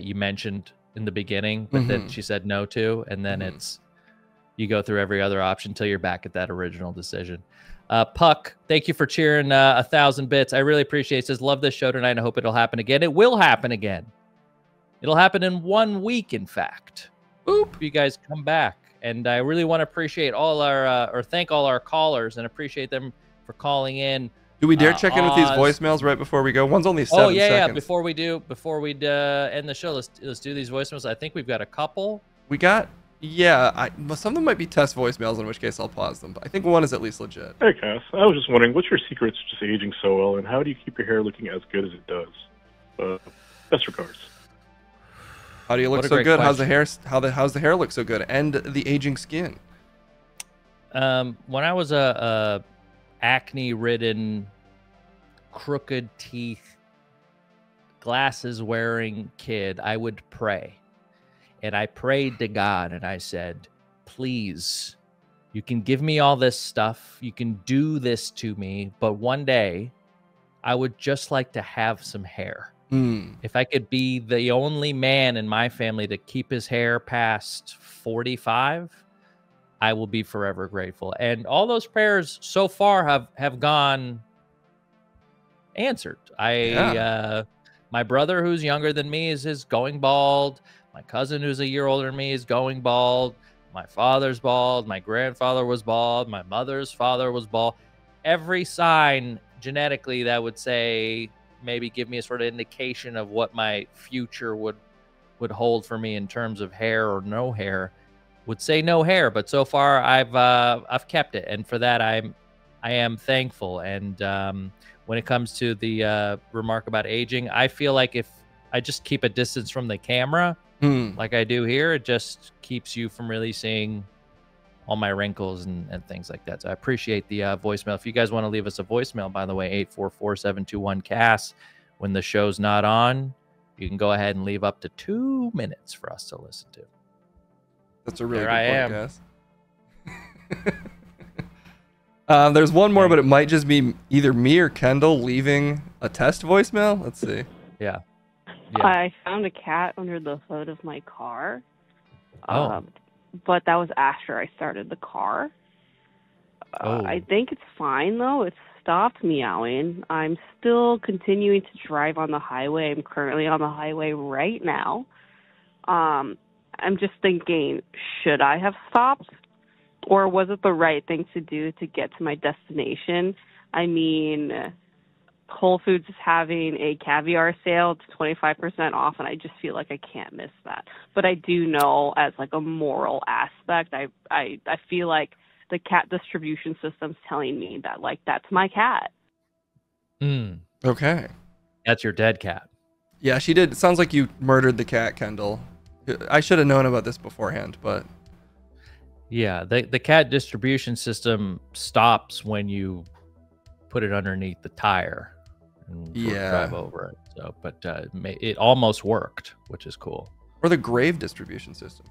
you mentioned in the beginning, but then she said no to, and then it's you go through every other option until you're back at that original decision. Puck, thank you for cheering 1,000 bits. I really appreciate it. Says, love this show tonight. I hope it'll happen again. It will happen again. It'll happen in 1 week, in fact. Oop. You guys come back. And I really want to appreciate all our, or thank all our callers and appreciate them for calling in. Do we dare check in with these voicemails right before we go? One's only 7 seconds. Yeah. Before we end the show, let's do these voicemails. I think we've got a couple. We got, some of them might be test voicemails, in which case I'll pause them. But I think one is at least legit. Hey, Cass. I was just wondering, what's your secret to just aging so well, and how do you keep your hair looking as good as it does? Best regards. How do you look so good? How's the hair look so good? And the aging skin. When I was a acne-ridden, crooked teeth, glasses-wearing kid, I would pray. And I prayed to God, and I said, please, you can give me all this stuff. You can do this to me. But one day, I would just like to have some hair. If I could be the only man in my family to keep his hair past 45, I will be forever grateful. And all those prayers so far have gone answered. My brother, who's younger than me, is going bald. My cousin, who's a year older than me, is going bald. My father's bald. My grandfather was bald. My mother's father was bald. Every sign genetically that would say, maybe give me a sort of indication of what my future would hold for me in terms of hair or no hair, would say no hair. But so far I've kept it, and for that I am thankful. And when it comes to the remark about aging, I feel like if I just keep a distance from the camera like I do here, it just keeps you from really seeing all my wrinkles and things like that. So I appreciate the voicemail. If you guys want to leave us a voicemail, by the way, 844-721-CASS. When the show's not on, you can go ahead and leave up to 2 minutes for us to listen to. That's a really good point, guys. There's one more, but it might just be either me or Kendall leaving a test voicemail. Let's see. Yeah. I found a cat under the hood of my car. But that was after I started the car. I think it's fine, though. It stopped meowing. I'm still continuing to drive on the highway. I'm currently on the highway right now. I'm just thinking, should I have stopped? Or was it the right thing to do to get to my destination? I mean, Whole Foods is having a caviar sale. It's 25% off, and I just feel like I can't miss that. But I do know, as like a moral aspect, I feel like the cat distribution system's telling me that, like, that's my cat. Okay. That's your dead cat. Yeah, she did. It sounds like you murdered the cat, Kendall. I should have known about this beforehand, but... Yeah, the cat distribution system stops when you put it underneath the tire and drive over it. So, but it almost worked, which is cool. Or the grave distribution system.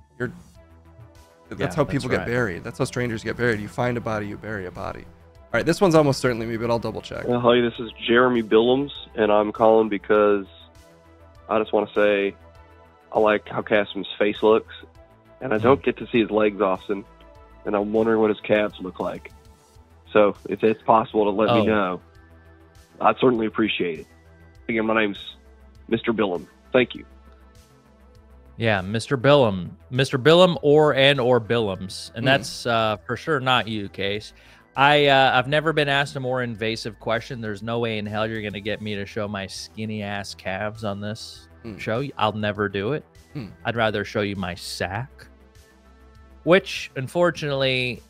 That's how people get buried. That's how strangers get buried. You find a body, you bury a body. All right, this one's almost certainly me, but I'll double check. Hi, this is Jeremy Billums, and I'm calling because I just want to say I like how Kassem's face looks, and I don't get to see his legs often, and I'm wondering what his calves look like. So if it's possible to let me know, I'd certainly appreciate it. Again, my name's Mr. Billum. Thank you. Yeah, Mr. Billum or Billums, and that's for sure not you, Case. I've never been asked a more invasive question. There's no way in hell you're going to get me to show my skinny ass calves on this show. I'll never do it. I'd rather show you my sack. Which, unfortunately,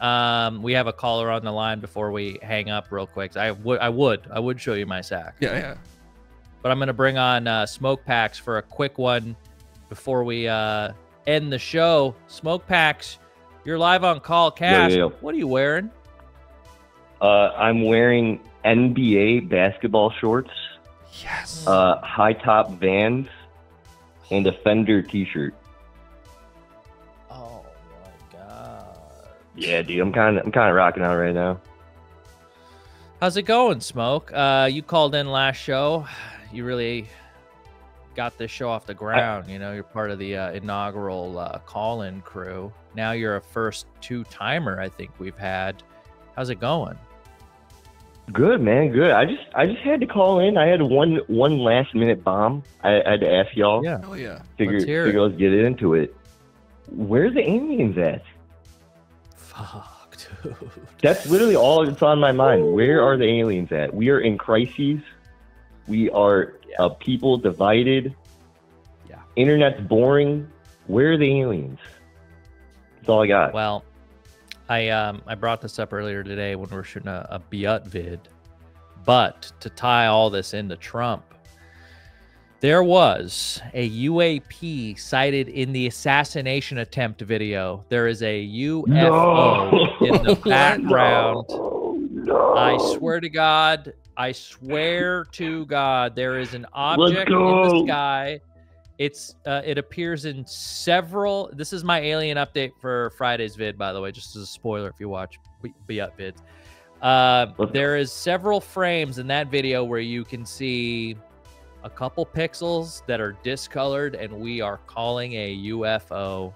we have a caller on the line before we hang up real quick. I would show you my sack. Yeah. But I'm going to bring on Smoke Packs for a quick one before we end the show. Smoke Packs, you're live on Call Kassem. Yeah. What are you wearing? I'm wearing NBA basketball shorts. Yes. High top Vans and a Fender t-shirt. Oh my God. Yeah, dude, I'm kind of rocking out right now. How's it going, Smoke? You called in last show. You really got this show off the ground. You know, you're part of the inaugural call-in crew. Now you're a first two-timer I think we've had. How's it going? Good, man. Good. I just had to call in. I had one last-minute bomb. I had to ask y'all. Yeah. Hell yeah. Figure let's get into it. Where's the aliens at? Fuck, dude. That's literally all that's on my mind. Where are the aliens at? We are in crises. We are a people divided. Yeah. Internet's boring. Where are the aliens? That's all I got. Well, I brought this up earlier today when we were shooting a Biut vid, but to tie all this into Trump, there was a UAP sighted in the assassination attempt video. There is a UFO in the background. I swear to God, there is an object in the sky. It appears in several. This is my alien update for Friday's vid, by the way, just as a spoiler if you watch Biut vids. There is several frames in that video where you can see a couple pixels that are discolored, and we are calling a UFO.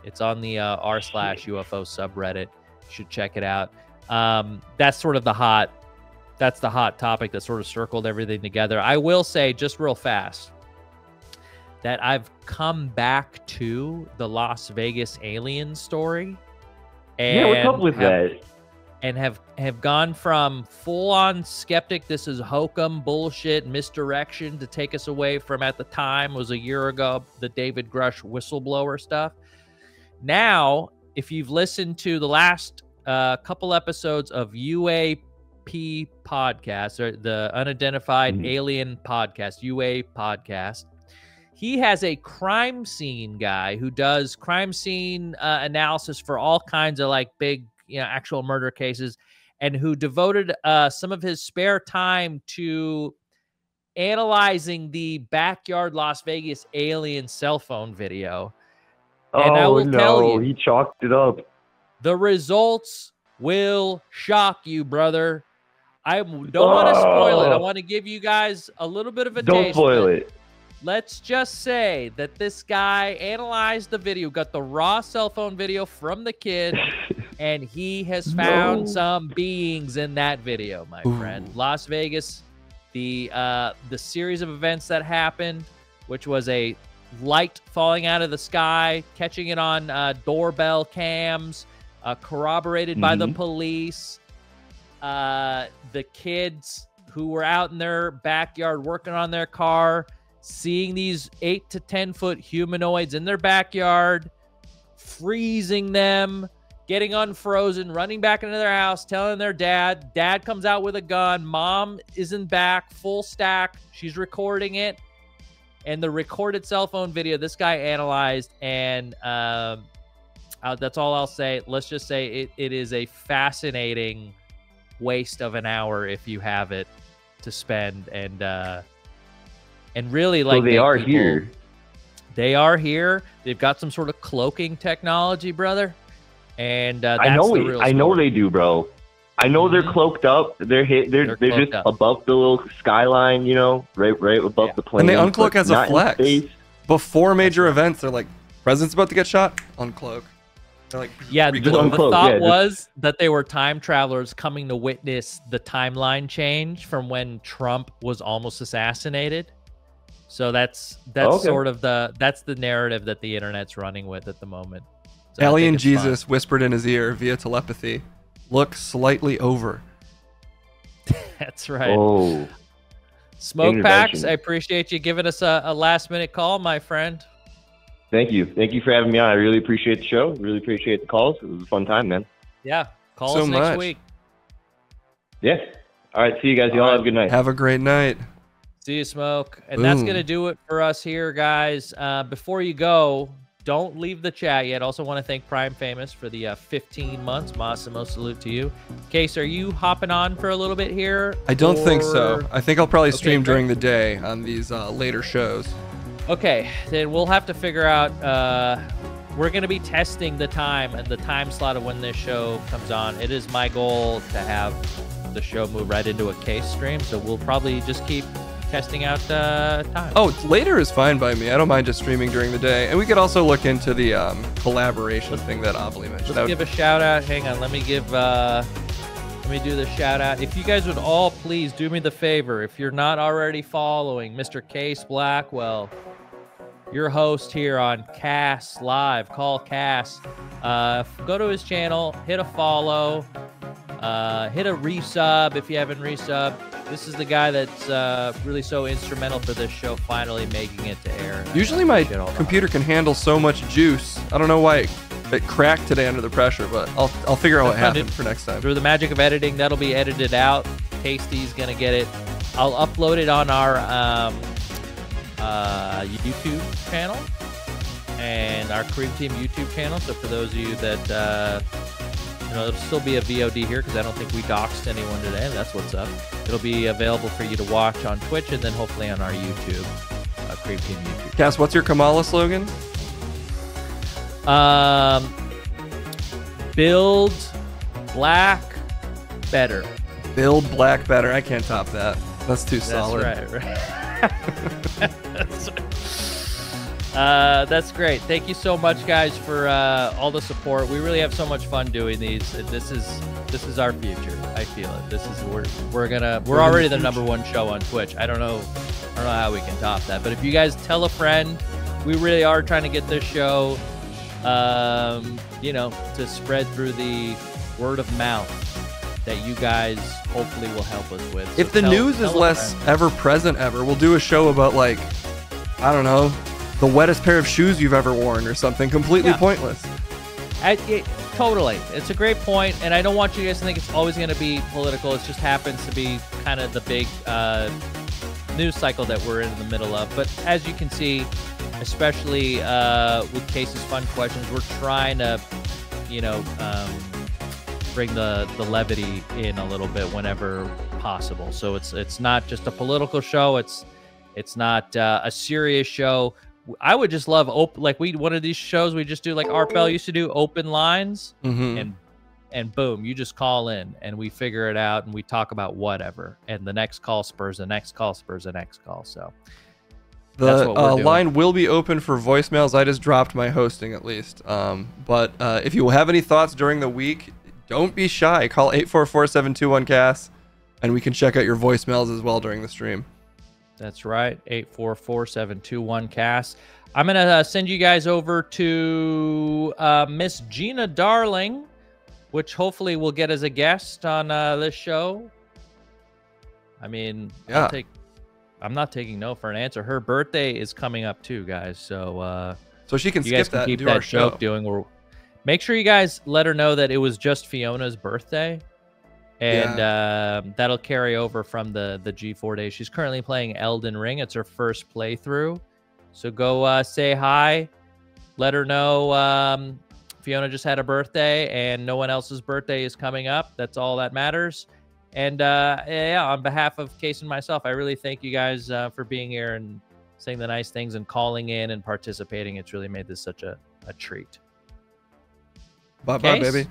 It's on the r/UFO subreddit. You should check it out. That's sort of the hot topic that sort of circled everything together. I will say, just real fast, that I've come back to the Las Vegas alien story. And yeah, what's up with that? And have gone from full-on skeptic, this is hokum, bullshit, misdirection to take us away from, at the time, was a year ago, the David Grush whistleblower stuff. Now, if you've listened to the last couple episodes of UAP podcast, or the Unidentified Alien Podcast, UA Podcast, he has a crime scene guy who does crime scene analysis for all kinds of like big, actual murder cases, and who devoted some of his spare time to analyzing the backyard Las Vegas alien cell phone video. And I will tell you, he chalked it up. The results will shock you, brother. I don't want to spoil it. I want to give you guys a little bit of a taste. Don't spoil it. Let's just say that this guy analyzed the video, got the raw cell phone video from the kid, and he has found some beings in that video, my friend. Las Vegas, the series of events that happened, which was a light falling out of the sky, catching it on doorbell cams, corroborated by the police, the kids who were out in their backyard working on their car, seeing these 8 to 10 foot humanoids in their backyard, freezing them, getting unfrozen, running back into their house, telling their dad. Dad comes out with a gun. Mom isn't back, full stack. She's recording it. And the recorded cell phone video, this guy analyzed, and that's all I'll say. Let's just say it is a fascinating waste of an hour if you have it to spend, and really, like, so they are here. They are here. They've got some sort of cloaking technology, brother. And that's I know the real I know they do, bro. I know they're cloaked up. They're just up above the little skyline, right above the plane. And they uncloak as a flex. Before major events, they're like, president's about to get shot, uncloak. They're like, the thought was that they were time travelers coming to witness the timeline change from when Trump was almost assassinated. So that's sort of that's the narrative that the internet's running with at the moment. So Alien Jesus whispered in his ear via telepathy, "Look slightly over." That's right. Oh, Smoke Packs, I appreciate you giving us a last-minute call, my friend. Thank you for having me on. I really appreciate the show. Really appreciate the calls. It was a fun time, man. Yeah, call us next week. Yeah. All right, see you guys. Y'all have a good night. Have a great night. See you, Smoke. And that's going to do it for us here, guys. Before you go, don't leave the chat yet. Also want to thank Prime Famous for the 15 months. Massimo, salute to you. Case, are you hopping on for a little bit here? I don't think so. I think I'll probably stream during the day on these later shows. Okay, then we'll have to figure out we're going to be testing the time and the time slot of when this show comes on. It is my goal to have the show move right into a case stream, so we'll probably just keep testing out time. Oh, later is fine by me. I don't mind just streaming during the day. And we could also look into the collaboration thing that Obley mentioned. Let's give a shout out. Hang on, let me do the shout out. If you guys would all please do me the favor, if you're not already following Mr. Case Blackwell, your host here on Cass Live, Call Kass, go to his channel, hit a follow, hit a resub if you haven't resubbed. This is the guy that's really so instrumental for this show finally making it to air. Usually my computer can handle so much juice. I don't know why it cracked today under the pressure, but I'll figure out what happened for next time. Through the magic of editing, that'll be edited out. Tasty's gonna get it. I'll upload it on our YouTube channel and our Cream Team YouTube channel. So for those of you that it'll still be a VOD here because I don't think we doxed anyone today. That's what's up. It'll be available for you to watch on Twitch and then hopefully on our YouTube, Cream Team YouTube. Cass, what's your Kamala slogan? Build black better. Build black better. I can't top that. That's too solid. That's right. That's great. Thank you so much, guys, for all the support. We really have so much fun doing these. This is our future. I feel it. This is we're already the #1 show on Twitch. I don't know how we can top that. But if you guys tell a friend, we really are trying to get this show, to spread through the word of mouth that you guys hopefully will help us with. So if the news is less ever present ever, we'll do a show about, like, I don't know, the wettest pair of shoes you've ever worn or something completely pointless. Totally. It's a great point, and I don't want you guys to think it's always going to be political. It just happens to be kind of the big news cycle that we're in the middle of. But as you can see, especially with Case's fun questions, we're trying to, bring the levity in a little bit whenever possible. So it's not just a political show. It's not a serious show. I would just love one of these shows we just do like Art Bell used to do, open lines, and boom, you just call in and we figure it out and we talk about whatever, and the next call spurs the next call spurs the next call. So the line will be open for voicemails. I just dropped my hosting at least. But if you have any thoughts during the week, don't be shy. Call 844-721-CASS and we can check out your voicemails as well during the stream. That's right, 844-721-CASS. I'm going to send you guys over to Miss Gina Darling, which hopefully will get as a guest on this show. I mean, yeah. I'm not taking no for an answer. Her birthday is coming up too, guys. So she can skip that and do our show. Make sure you guys let her know that it was just Fiona's birthday. And that'll carry over from the G4 days. She's currently playing Elden Ring. It's her first playthrough. So go say hi. Let her know Fiona just had a birthday and no one else's birthday is coming up. That's all that matters. And on behalf of Case and myself, I really thank you guys for being here and saying the nice things and calling in and participating. It's really made this such a treat. Bye-bye, baby.